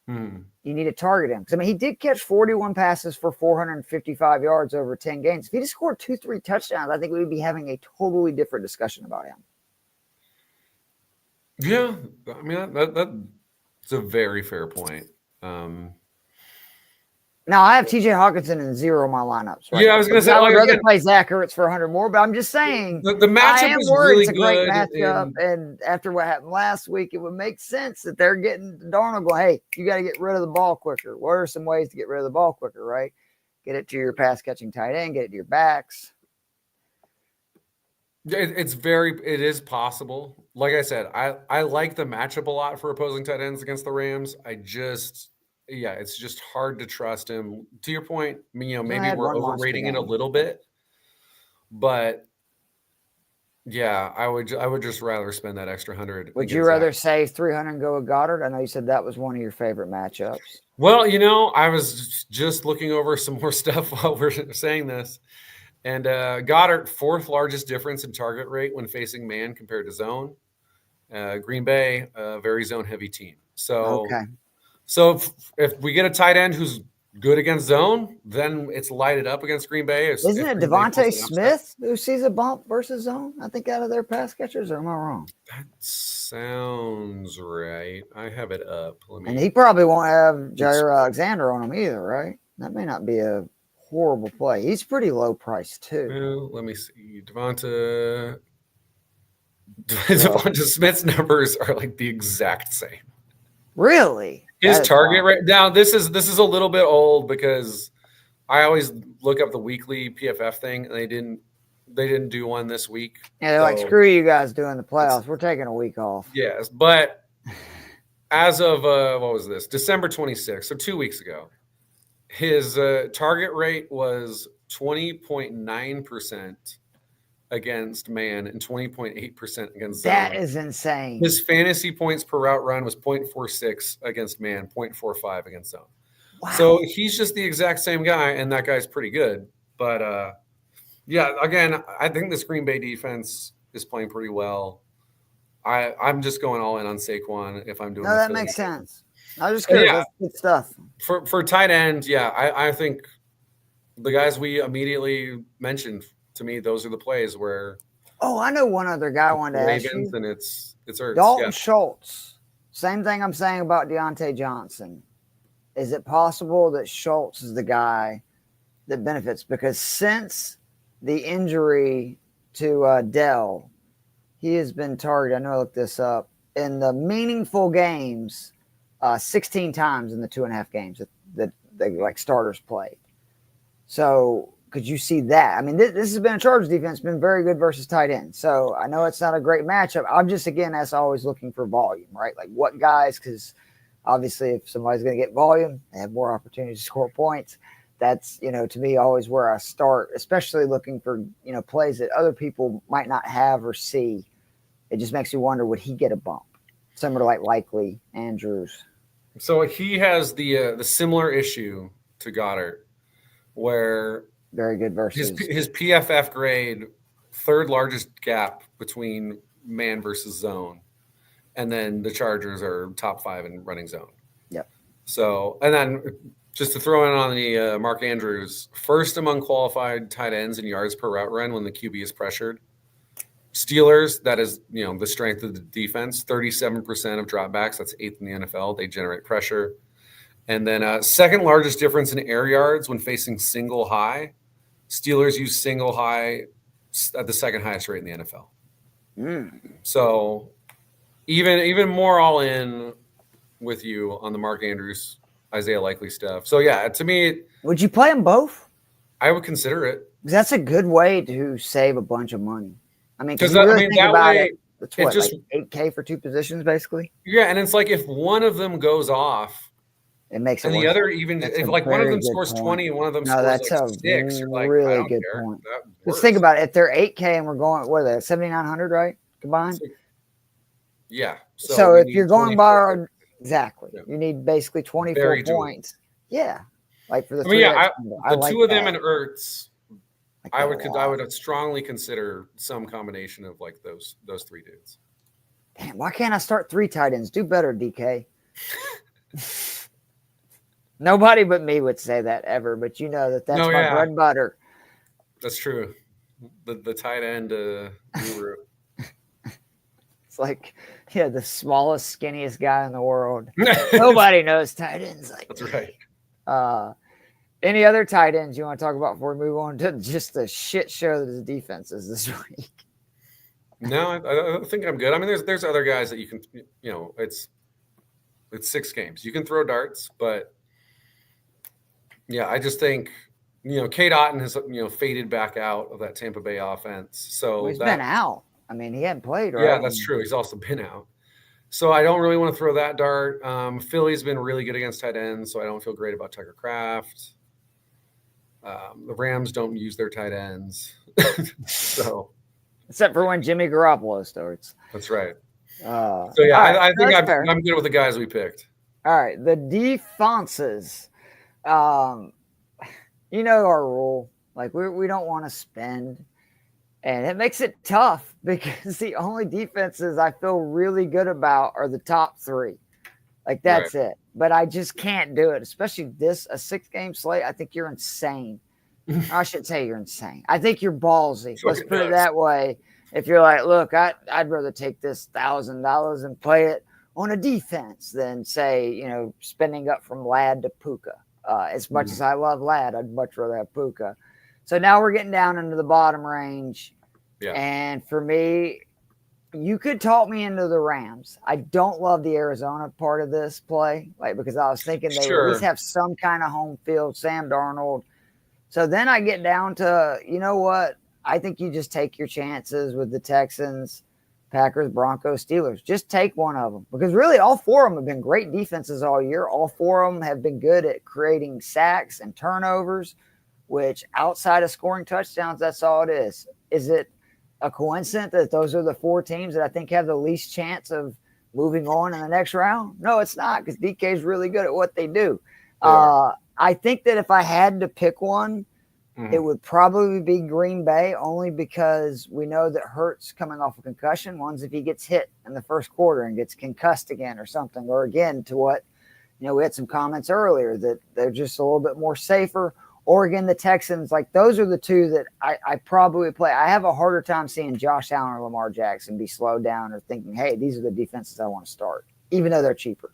You need to target him. Because, he did catch 41 passes for 455 yards over 10 games. If he just scored 2-3 touchdowns, I think we would be having a totally different discussion about him. Yeah, that's a very fair point. Now, I have TJ Hawkinson in 0 of my lineups. Right? Yeah, I was going to say, I would rather play Zach Ertz for 100 more, but I'm just saying the matchup is really it's a great matchup. And after what happened last week, it would make sense that they're getting Darnold going, hey, you got to get rid of the ball quicker. What are some ways to get rid of the ball quicker, right? Get it to your pass catching tight end, get it to your backs. It is possible. Like I said, I like the matchup a lot for opposing tight ends against the Rams. It's just hard to trust him. To your point, maybe we're overrating it a little bit, but Yeah, I would just rather spend that extra 100. Would you rather save 300 and go with Goddard? I know you said that was one of your favorite matchups. Well, I was just looking over some more stuff while we're saying this. And Goddard, fourth largest difference in target rate when facing man compared to zone. Green Bay, very zone heavy team. So, okay. So if we get a tight end who's good against zone, then it's lighted up against Green Bay. Isn't it Devontae Smith who sees a bump versus zone? I think out of their pass catchers, or am I wrong? That sounds right. I have it up. And he probably won't have Jair Alexander on him either, right? That may not be a horrible play. He's pretty low priced too. Well, let me see. Devonta Smith's numbers are like the exact same. Really? His target rate. Now this is a little bit old because I always look up the weekly PFF thing, and they didn't do one this week. Yeah, they're like, screw you guys doing the playoffs. We're taking a week off. Yes, but as of what was this? December 26th, so 2 weeks ago, his target rate was 20.9% against man and 20.8% against zone. That is insane. His fantasy points per route run was 0.46 against man, 0.45 against zone. Wow. So he's just the exact same guy, and that guy's pretty good. But yeah, again, I think this Green Bay defense is playing pretty well. I'm just going all in on Saquon if I'm doing. No, that makes sense. I was just curious. That's good stuff. For tight end, yeah, I think the guys we immediately mentioned, to me, those are the plays where. Oh, I know one other guy I wanted to ask you. And it's Ertz. Dalton Schultz. Same thing I'm saying about Deontay Johnson. Is it possible that Schultz is the guy that benefits? Because since the injury to Dell, he has been targeted. I know I looked this up in the meaningful games 16 times in the 2.5 games that like starters played. So could you see that? I mean, this has been a Chargers defense, been very good versus tight end. So I know it's not a great matchup. I'm just, again, as always, looking for volume, right? Like what guys, because obviously if somebody's going to get volume, they have more opportunities to score points. That's, to me, always where I start, especially looking for, plays that other people might not have or see. It just makes you wonder, would he get a bump? Similar to like Likely, Andrews. So he has the similar issue to Goddard, where very good versus his PFF grade, third largest gap between man versus zone, and then the Chargers are top 5 in running zone. Yep. So, and then just to throw in on the Mark Andrews, first among qualified tight ends in yards per route run when the QB is pressured. Steelers, that is, the strength of the defense, 37% of dropbacks. That's 8th in the NFL. They generate pressure. And then second largest difference in air yards when facing single high. Steelers use single high at the second highest rate in the NFL. So even more all in with you on the Mark Andrews, Isaiah Likely stuff. So yeah, to me, would you play them both? I would consider it. That's a good way to save a bunch of money. I mean, because really think about it, it's what, just like $8K for 2 positions, basically. Yeah, and it's like if one of them goes off, it makes and it the other even if like one of them scores 20 and one of them scores like 6, you're like, really I don't good care. point. Just think about it. If they're 8K and we're going, what are they, 7,900, right? Combined. Yeah. So if you're going by exactly, you need basically 24 points. Yeah, like for the. The two of them and Ertz. I would strongly consider some combination of like those 3 dudes. Damn, why can't I start 3 tight ends? Do better, DK. Nobody but me would say that ever, but that's my bread and butter. That's true. The tight end guru. It's like, the smallest, skinniest guy in the world. Nobody knows tight ends like that's right. Any other tight ends you want to talk about before we move on to just the shit show that the defense is this week? No, I think I'm good. I mean, there's other guys that you can, it's 6 games. You can throw darts, but yeah, I just think, Kate Otten has, faded back out of that Tampa Bay offense. So he's been out. I mean, he hadn't played, right? Yeah, that's true. He's also been out. So I don't really want to throw that dart. Philly's been really good against tight ends, so I don't feel great about Tucker Kraft. The Rams don't use their tight ends. So except for when Jimmy Garoppolo starts. That's right. So yeah, right, I think I'm good with the guys we picked. All right, the defenses. You know our rule. Like we don't want to spend, and it makes it tough because the only defenses I feel really good about are the top three. Like that's it. But I just can't do it, especially a 6-game slate. I think you're insane. I should say you're insane. I think you're ballsy. Let's put it that way. If you're like, look, I'd rather take this $1,000 and play it on a defense than say, spending up from Ladd to Puka. As much as I love Ladd, I'd much rather have Puka. So now we're getting down into the bottom range. Yeah. And for me, you could talk me into the Rams. I don't love the Arizona part of this play, because I was thinking they would at least have some kind of home field, Sam Darnold. So then I get down to, you know what? I think you just take your chances with the Texans, Packers, Broncos, Steelers. Just take one of them. Because really all four of them have been great defenses all year. All four of them have been good at creating sacks and turnovers, which outside of scoring touchdowns, that's all it is. Is it a coincidence that those are the four teams that I think have the least chance of moving on in the next round? No, it's not, because DK is really good at what they do. I think that if I had to pick one, it would probably be Green Bay, only because we know that Hurts coming off a concussion. One's if he gets hit in the first quarter and gets concussed again or something, or again to what, we had some comments earlier that they're just a little bit more safer. Oregon, the Texans, those are the two that I probably play. I have a harder time seeing Josh Allen or Lamar Jackson be slowed down or thinking, hey, these are the defenses I want to start, even though they're cheaper.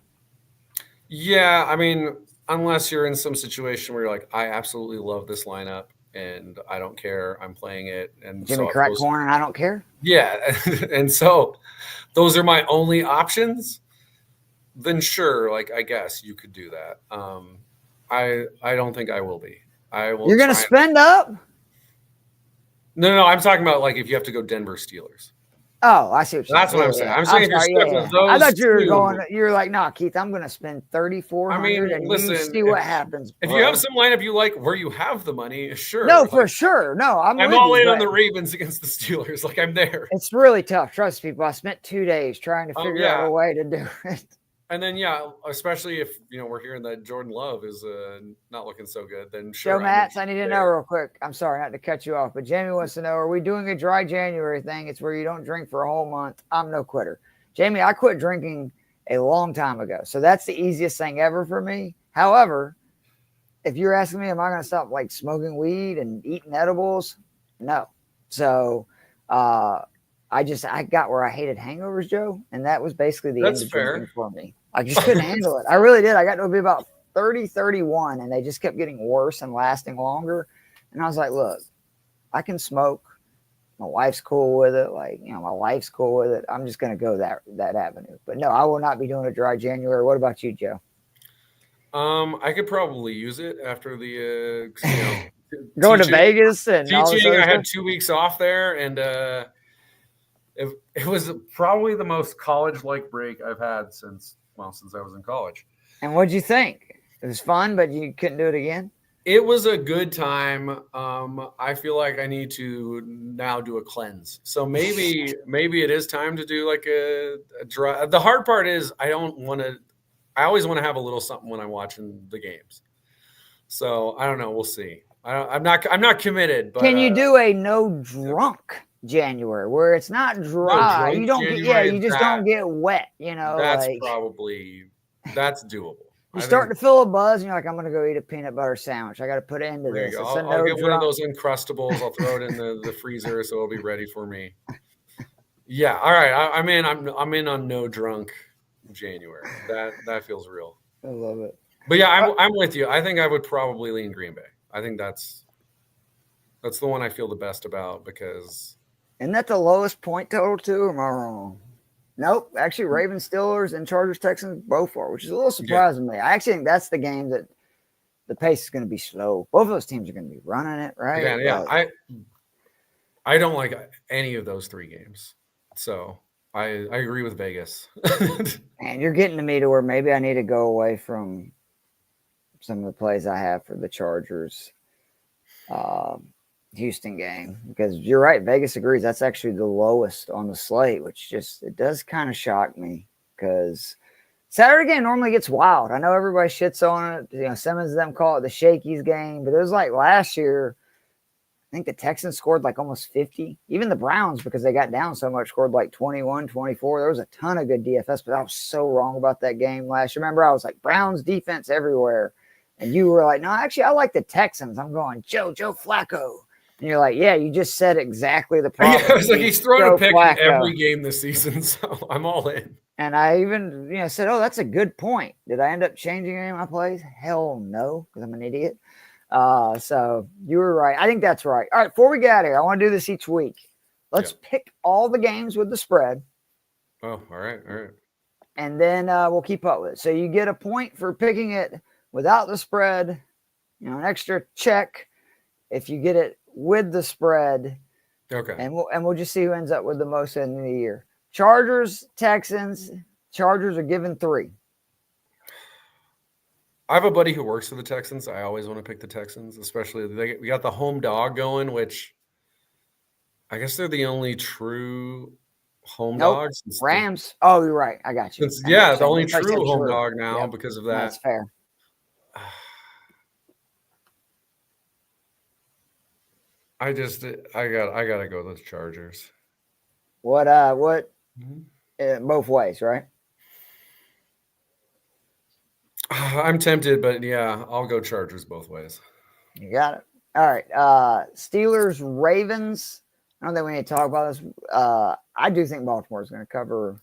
Yeah, I mean, unless you're in some situation where you're like, I absolutely love this lineup and I don't care, I'm playing it. And Jimmy Crack Corn and I don't care? Yeah, and so those are my only options. Then sure, I guess you could do that. I don't think I will be. You're going to spend up? No. I'm talking about if you have to go Denver Steelers. Oh, I see what you're saying. That's what I'm saying. I'm saying if you're stuck with those. I thought you were going. You're like, no, Keith, I'm going to spend $3,400 and listen, you see what happens. If you have some lineup you like where you have the money, sure. No, for sure. No, I'm all in on the Ravens against the Steelers. I'm there. It's really tough. Trust people. I spent 2 days trying to figure out a way to do it. And then, especially if, we're hearing that Jordan Love is not looking so good, then sure. So, Matz, I need to know real quick. I'm sorry not to cut you off, but Jamie wants to know, are we doing a dry January thing? It's where you don't drink for a whole month. I'm no quitter. Jamie, I quit drinking a long time ago. So that's the easiest thing ever for me. However, if you're asking me, am I going to stop smoking weed and eating edibles? No. So, I got where I hated hangovers, Joe, and that was basically the end of drinking for me. I just couldn't handle it. I really did. I got to be about 30, 31, and they just kept getting worse and lasting longer. And I was like, look, I can smoke. My wife's cool with it. My life's cool with it. I'm just going to go that avenue. But no, I will not be doing a dry January. What about you, Joe? I could probably use it after the going to Vegas and teaching. I had 2 weeks off there, and it was probably the most college-like break I've had since I was in college. And what'd you think? It was fun, but you couldn't do it again? It was a good time. I feel like I need to now do a cleanse. So maybe it is time to do a dry. The hard part is I always want to have a little something when I'm watching the games. So I don't know. We'll see. I'm not committed. But can you do a no drunk January where it's not dry? You don't you just don't get wet. That's that's doable. You start to feel a buzz, and you're like, I'm going to go eat a peanut butter sandwich. I got to put it into this. I'll get one of those Uncrustables. I'll throw it in the freezer so it'll be ready for me. Yeah. All right. I'm in on no drunk January. That feels real. I love it. But yeah, I'm with you. I think I would probably lean Green Bay. I think that's the one I feel the best about because. Isn't that the lowest point total too? Or am I wrong? Nope. Actually, Ravens, Steelers, and Chargers, Texans both are, which is a little surprising to me. I actually think that's the game that the pace is going to be slow. Both of those teams are going to be running it, right? Yeah. I don't like any of those three games. So I agree with Vegas. And you're getting to me to where maybe I need to go away from some of the plays I have for the Chargers. Houston game, because you're right. Vegas agrees that's actually the lowest on the slate, which it does kind of shock me because Saturday game normally gets wild. I know everybody shits on it. Simmons and them call it the Shakey's game, but it was like last year. I think the Texans scored like almost 50. Even the Browns, because they got down so much, scored like 21, 24. There was a ton of good DFS, but I was so wrong about that game last year. Remember, I was like, Browns defense everywhere. And you were like, no, actually, I like the Texans. I'm going, Joe Flacco. And you're like, yeah, you just said exactly the problem. Yeah, it's like he's throwing a pick in every game this season, so I'm all in. And I even said, oh, that's a good point. Did I end up changing any of my plays? Hell no, because I'm an idiot. So you were right. I think that's right. All right, before we get out of here, I want to do this each week. Let's pick all the games with the spread. Oh, all right. And then we'll keep up with it. So you get a point for picking it without the spread, an extra check if you get it with the spread. Okay. And we'll just see who ends up with the most in the year. Chargers, Texans. Chargers are given 3. I have a buddy who works for the Texans. I always want to pick the Texans, especially we got the home dog going, which I guess they're the only true home dogs. Rams. Oh, you're right. I got you. The only true home dog now because of that. That's fair. I gotta go with the Chargers. What? Both ways, right? I'm tempted, but yeah, I'll go Chargers both ways. You got it. All right. Steelers, Ravens. I don't think we need to talk about this. I do think Baltimore is going to cover.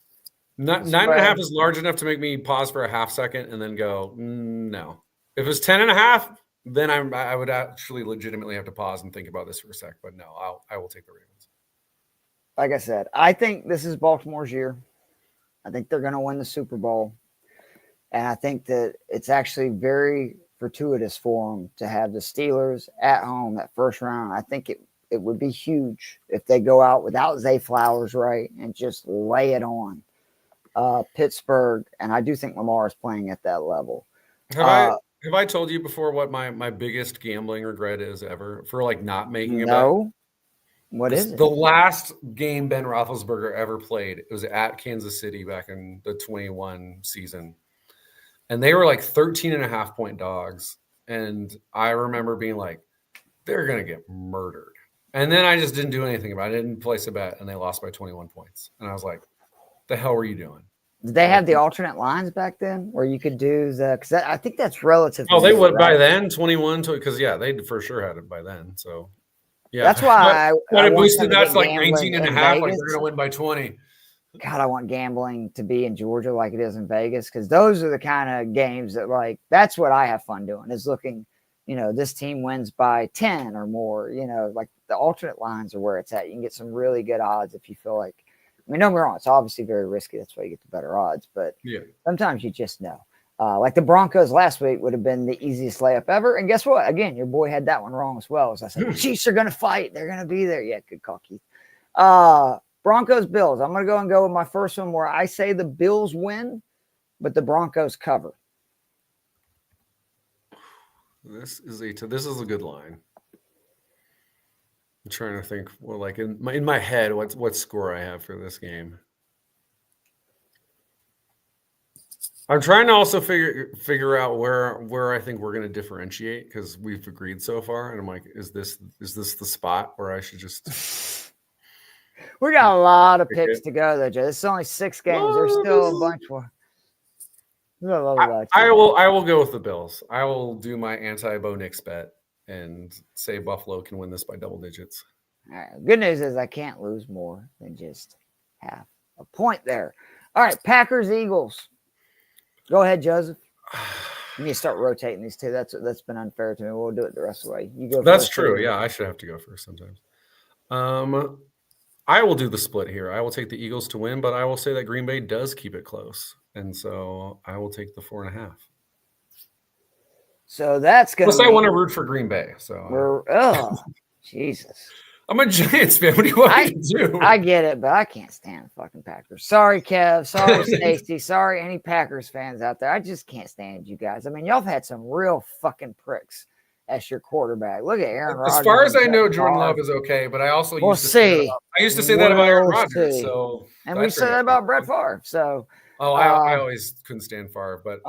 9.5 is large enough to make me pause for a half second and then go, no. If it's 10.5, then I would actually legitimately have to pause and think about this for a sec. But no, I will take the Ravens. Like I said, I think this is Baltimore's year. I think they're going to win the Super Bowl. And I think that it's actually very fortuitous for them to have the Steelers at home that first round. I think it would be huge if they go out without Zay Flowers, right, and just lay it on Pittsburgh. And I do think Lamar is playing at that level. Have I told you before what my biggest gambling regret is ever for like not making a bet? No. What is it? The last game Ben Roethlisberger ever played, it was at Kansas City back in the 21 season. And they were like 13.5 point dogs. And I remember being like, they're going to get murdered. And then I just didn't do anything about it. I didn't place a bet, and they lost by 21 points. And I was like, the hell were you doing? Did they have the alternate lines back then where you could do the – because I think that's relative. Oh, they would by then, 21 – because, yeah, they for sure had it by then. So, yeah. That's why I boosted that to like 19.5, like they're going to win by 20. God, I want gambling to be in Georgia like it is in Vegas, because those are the kind of games that, like, that's what I have fun doing, is looking, this team wins by 10 or more, like the alternate lines are where it's at. You can get some really good odds if you feel like, don't get me wrong, it's obviously very risky. That's why you get the better odds, but sometimes you just know. Like the Broncos last week would have been the easiest layup ever. And guess what? Again, your boy had that one wrong as well. As I said, the Chiefs are going to fight. They're going to be there. Yeah, good call, Keith. Broncos, Bills. I'm going to go with my first one where I say the Bills win, but the Broncos cover. This is a good line. I'm trying to think, well, like in my head, what score I have for this game. I'm trying to also figure out where I think we're going to differentiate, because we've agreed so far, and I'm like, is this the spot where I should just? We got a lot of picks to go, though, Joe. This is only 6 games. There's still a bunch more. I will go with the Bills. I will do my anti-Bo Nix bet and say Buffalo can win this by double digits. All right. Good news is I can't lose more than just half a point there. All right, Packers, Eagles. Go ahead, Joseph. You need to start rotating these two. That's been unfair to me. We'll do it the rest of the way. You go. That's true. Yeah, I should have to go first sometimes. I will do the split here. I will take the Eagles to win, but I will say that Green Bay does keep it close, and so I will take the 4.5. So that's going. Plus, I want to root for Green Bay. So Jesus. I'm a Giants fan. What do you want me to do? I get it, but I can't stand the fucking Packers. Sorry, Kev. Sorry, Stacey. Sorry, any Packers fans out there. I just can't stand you guys. I mean, y'all have had some real fucking pricks as your quarterback. Look at Aaron Rodgers. As far as I know, Jordan Love is okay, but I also used to say that about Aaron Rodgers. So and we said that about Brett Favre. So I always couldn't stand Favre, but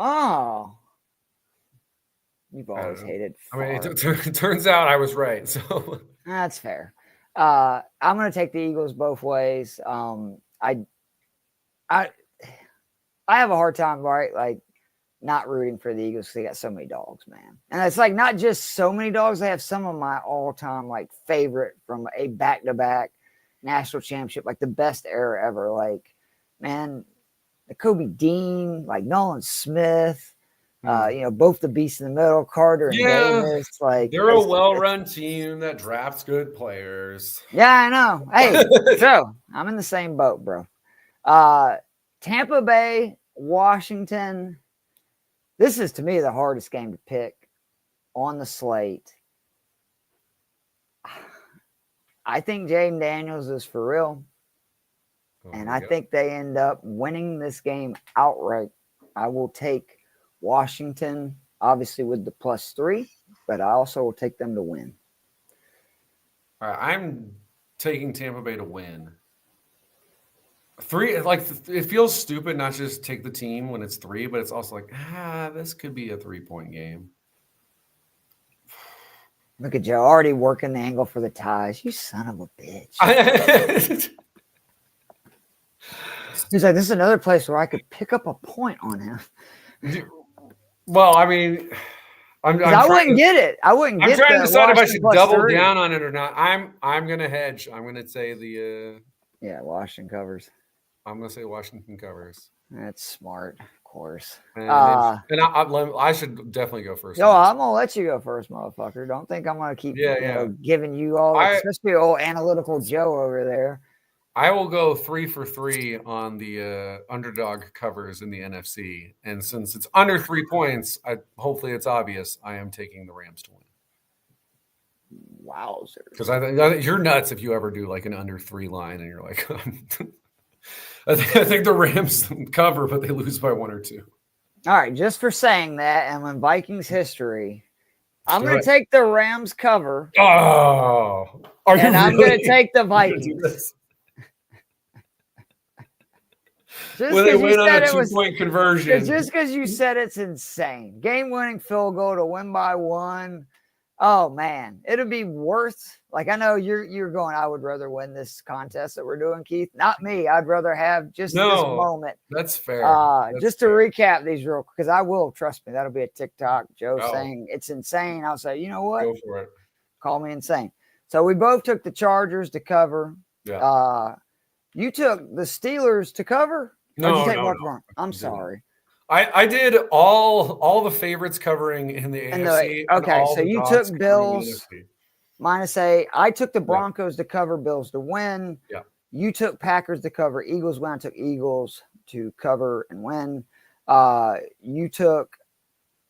you've always hated Favre. I mean, it turns out I was right. So that's fair. I'm going to take the Eagles both ways. I have a hard time, right? Like, not rooting for the Eagles because they got so many dogs, man. And it's like not just so many dogs. They have some of my all-time like favorite from a back-to-back national championship, like the best era ever. Like, man, the Kobe Dean, like Nolan Smith, both the beasts in the middle, Carter and Davis. Like, they're a well-run team that drafts good players. Yeah, I know. Hey, so I'm in the same boat, bro. Tampa Bay, Washington. This is, to me, the hardest game to pick on the slate. I think Jaden Daniels is for real. And I think they end up winning this game outright. I will take Washington, obviously, with the +3, but I also will take them to win. All right, I'm taking Tampa Bay to win. 3, like, it feels stupid not just take the team when it's 3, but it's also like, this could be a 3-point game. Look at Joe already working the angle for the ties. You son of a bitch. He's like, this is another place where I could pick up a point on him. Well, I mean, I wouldn't get it. I wouldn't get it. I'm trying to decide if I should double down on it or not. I'm going to hedge. I'm going to say Washington covers. I'm going to say Washington covers. That's smart, of course. And I should definitely go first. No, I'm going to let you go first, motherfucker. Don't think I'm going to keep giving you all, especially old analytical Joe over there. I will go 3 for 3 on the underdog covers in the NFC. And since it's under 3 points, hopefully it's obvious, I am taking the Rams to win. Wowzers. Because I think you're nuts if you ever do like an under 3 line and you're like, I think the Rams cover, but they lose by 1 or 2. All right, just for saying that, and when Vikings history, I'm going to take the Rams cover. Oh, I'm going to take the Vikings. They win on a 2-point conversion. Just because you said it's insane. Game-winning field goal to win by 1. Oh, man. It'll be worth, like, I know you're going, I would rather win this contest that we're doing, Keith. Not me. I'd rather have this moment. That's fair. Just to recap these real quick, because I will, trust me, that'll be a TikTok. Joe saying it's insane. I'll say, you know what? Go for it. Call me insane. So we both took the Chargers to cover. Yeah. You took the Steelers to cover? No. I'm sorry. I did all the favorites covering in the AFC. Okay, so you took Bills -8. I took the Broncos to cover, Bills to win. Yeah. You took Packers to cover, Eagles win. I took Eagles to cover and win. You took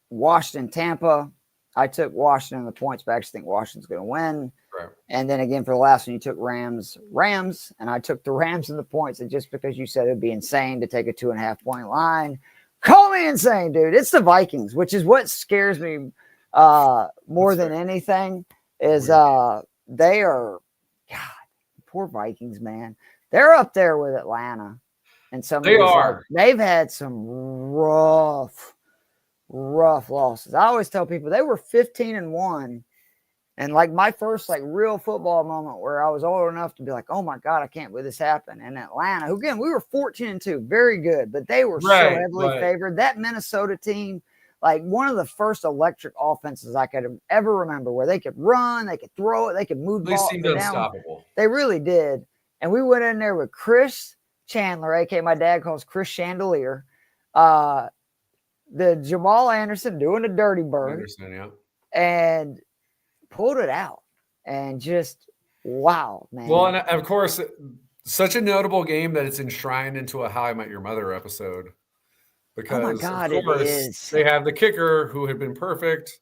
Washington, Tampa. I took Washington in the points, but I actually think Washington's going to win. Right. And then again, for the last one, you took Rams, and I took the Rams in the points. And just because you said it'd be insane to take a 2.5-point line, call me insane, dude. It's the Vikings, which is what scares me more than anything. Is they are, God, poor Vikings, man. They're up there with Atlanta, and they've had some rough losses. I always tell people they were 15-1. And like my first like real football moment where I was old enough to be like, oh my God, I can't believe this happened. And Atlanta, who again, we were 14-2, very good, but they were so heavily favored. That Minnesota team, like one of the first electric offenses I could ever remember, where they could run, they could throw it, they could move the ball. They seemed unstoppable. They really did. And we went in there with Chris Chandler, aka my dad calls Chris Chandelier, the Jamal Anderson doing the dirty bird, and pulled it out, and just wow, man. Well, and of course, such a notable game that it's enshrined into a How I Met Your Mother episode. Because oh my God, of course, it is. They have the kicker who had been perfect.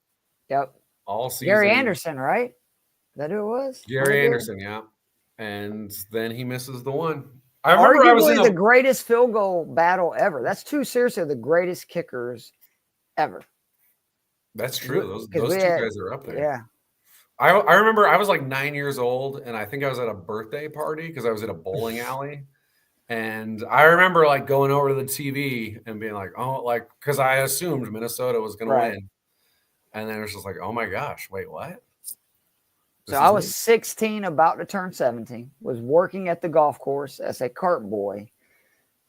Yep. All season. Gary Anderson, right? Is that who it was? Gary Anderson, yeah. And then he misses the one. I remember I was in the greatest field goal battle ever. That's seriously the greatest kickers ever. That's true. Those we two had, guys are up there. Yeah. I remember I was like 9 years old, and I think I was at a birthday party because I was at a bowling alley. And I remember like going over to the TV and being like, oh, like, because I assumed Minnesota was going to win. And then it was just like, oh my gosh, wait, what? So I was 16, about to turn 17, was working at the golf course as a cart boy.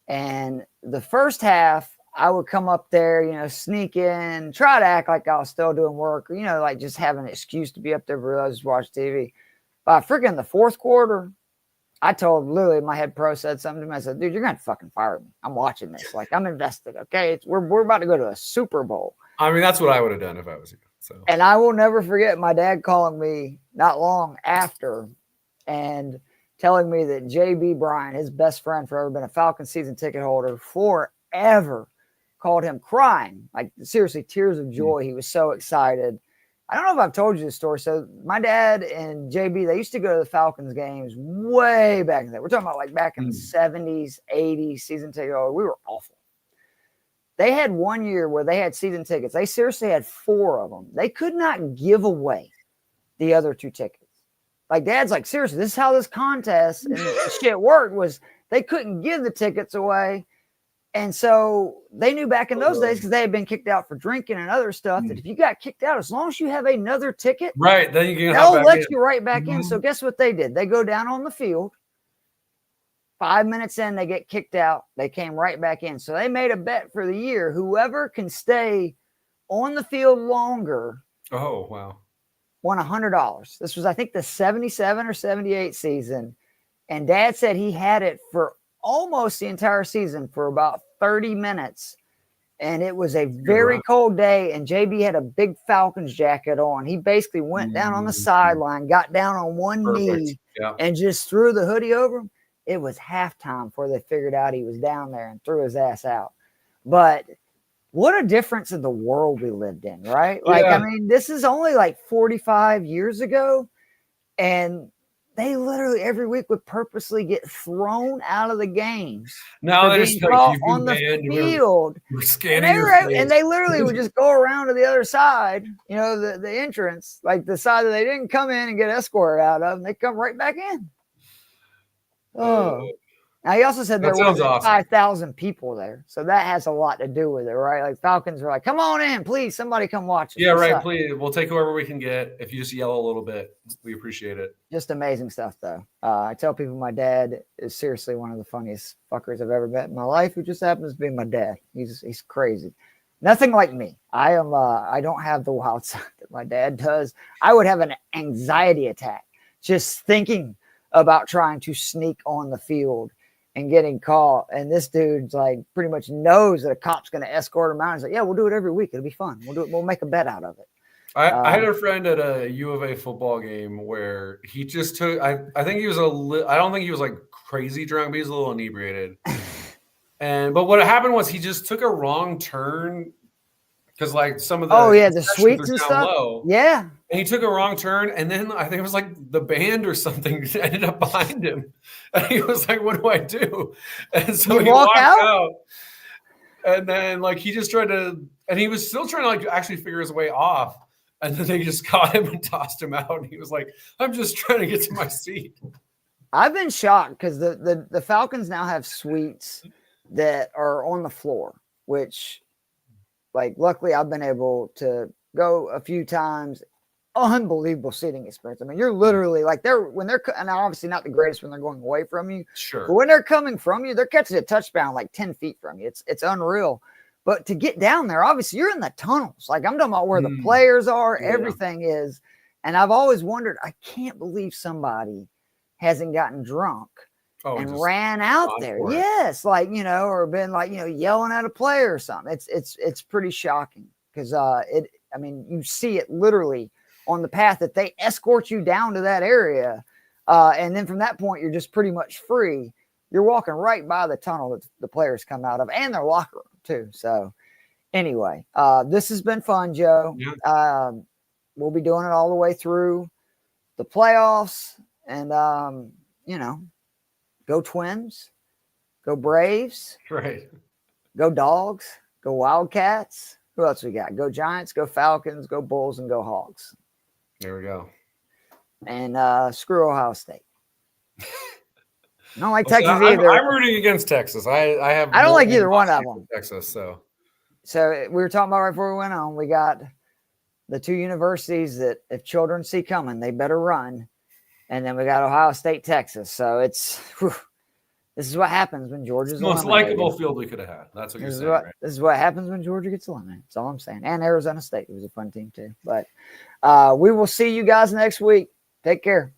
And the first half, I would come up there, sneak in, try to act like I was still doing work, or, like just have an excuse to be up there for others to watch TV. By freaking the fourth quarter, I told Lily, my head pro said something to me. I said, dude, you're going to fucking fire me. I'm watching this. Like, I'm invested, okay? We're about to go to a Super Bowl. I mean, that's what I would have done if I was you. So. And I will never forget my dad calling me not long after and telling me that J.B. Bryant, his best friend forever, been a Falcons season ticket holder forever, called him crying. Like, seriously, tears of joy. He was so excited. I don't know if I've told you this story. So my dad and JB, they used to go to the Falcons games way back in the day. We're talking about like back in the 70s, 80s, season ticket holder. We were awful. They had one year where they had season tickets. They seriously had 4 of them. They could not give away the other 2 tickets. Like, Dad's like, seriously, this is how this contest and shit worked, was they couldn't give the tickets away. And so they knew back in those days, because they had been kicked out for drinking and other stuff, that if you got kicked out, as long as you have another ticket, right, then you can they'll let you right back in. So guess what they did? They go down on the field. 5 minutes in, they get kicked out. They came right back in. So they made a bet for the year. Whoever can stay on the field longer. Oh, wow. Won $100. This was, I think, the 77 or 78 season. And Dad said he had it for almost the entire season for about 30 minutes. And it was a very cold day. And JB had a big Falcons jacket on. He basically went down on the sideline, got down on one knee, and just threw the hoodie over him. It was halftime before they figured out he was down there and threw his ass out. But what a difference in the world we lived in, right? Like, I mean, this is only like 45 years ago. And they literally every week would purposely get thrown out of the games. Now they're just like, on the field. We're scanning and they literally would just go around to the other side, the entrance, like the side that they didn't come in and get escorted out of, and they come right back in. Oh, now he also said there was 5,000 people there, so that has a lot to do with it, right? Like, Falcons were like, "Come on in, please, somebody come watch us." Yeah, right. Please, we'll take whoever we can get. If you just yell a little bit, we appreciate it. Just amazing stuff, though. I tell people my dad is seriously one of the funniest fuckers I've ever met in my life. Who just happens to be my dad. He's crazy. Nothing like me. I am. I don't have the wild side that my dad does. I would have an anxiety attack just thinking about trying to sneak on the field and getting caught. And this dude's like pretty much knows that a cop's going to escort him out. He's like, yeah, we'll do it every week. It'll be fun. We'll do it. We'll make a bet out of it. I had a friend at a U of A football game where he just took, I think he was I don't think he was like crazy drunk, but he was a little inebriated. But what happened was he just took a wrong turn. Because like some of the the suites and stuff. Low, and he took a wrong turn, and then I think it was like the band or something ended up behind him, and he was like, "What do I do?" And so he walked out, and then like he just tried to, and he was still trying to like actually figure his way off, and then they just caught him and tossed him out, and he was like, "I'm just trying to get to my seat." I've been shocked because the Falcons now have suites that are on the floor, which. Like, luckily, I've been able to go a few times. Unbelievable seating experience. I mean, you're literally like when they're and obviously not the greatest when they're going away from you. Sure. But when they're coming from you, they're catching a touchdown like 10 feet from you. It's unreal. But to get down there, obviously, you're in the tunnels. Like, I'm talking about where the players are, everything is. And I've always wondered, I can't believe somebody hasn't gotten drunk. And ran out there. Yes. Like, or been like, yelling at a player or something. It's pretty shocking because you see it literally on the path that they escort you down to that area. And then from that point, you're just pretty much free. You're walking right by the tunnel that the players come out of and their locker room too. So anyway, this has been fun, Joe. Yeah. We'll be doing it all the way through the playoffs and, go Twins, go Braves, right? Go Dogs, go Wildcats. Who else we got? Go Giants, go Falcons, go Bulls, and go Hogs. There we go. And screw Ohio State. I don't like Texas either. I'm rooting against Texas. I don't like either one of them. Texas, so we were talking about right before we went on. We got the two universities that if children see coming, they better run. And then we got Ohio State, Texas. So this is what happens when Georgia's the most likable field we could have had. That's what you're saying. Right? This is what happens when Georgia gets eliminated. That's all I'm saying. And Arizona State was a fun team too. But we will see you guys next week. Take care.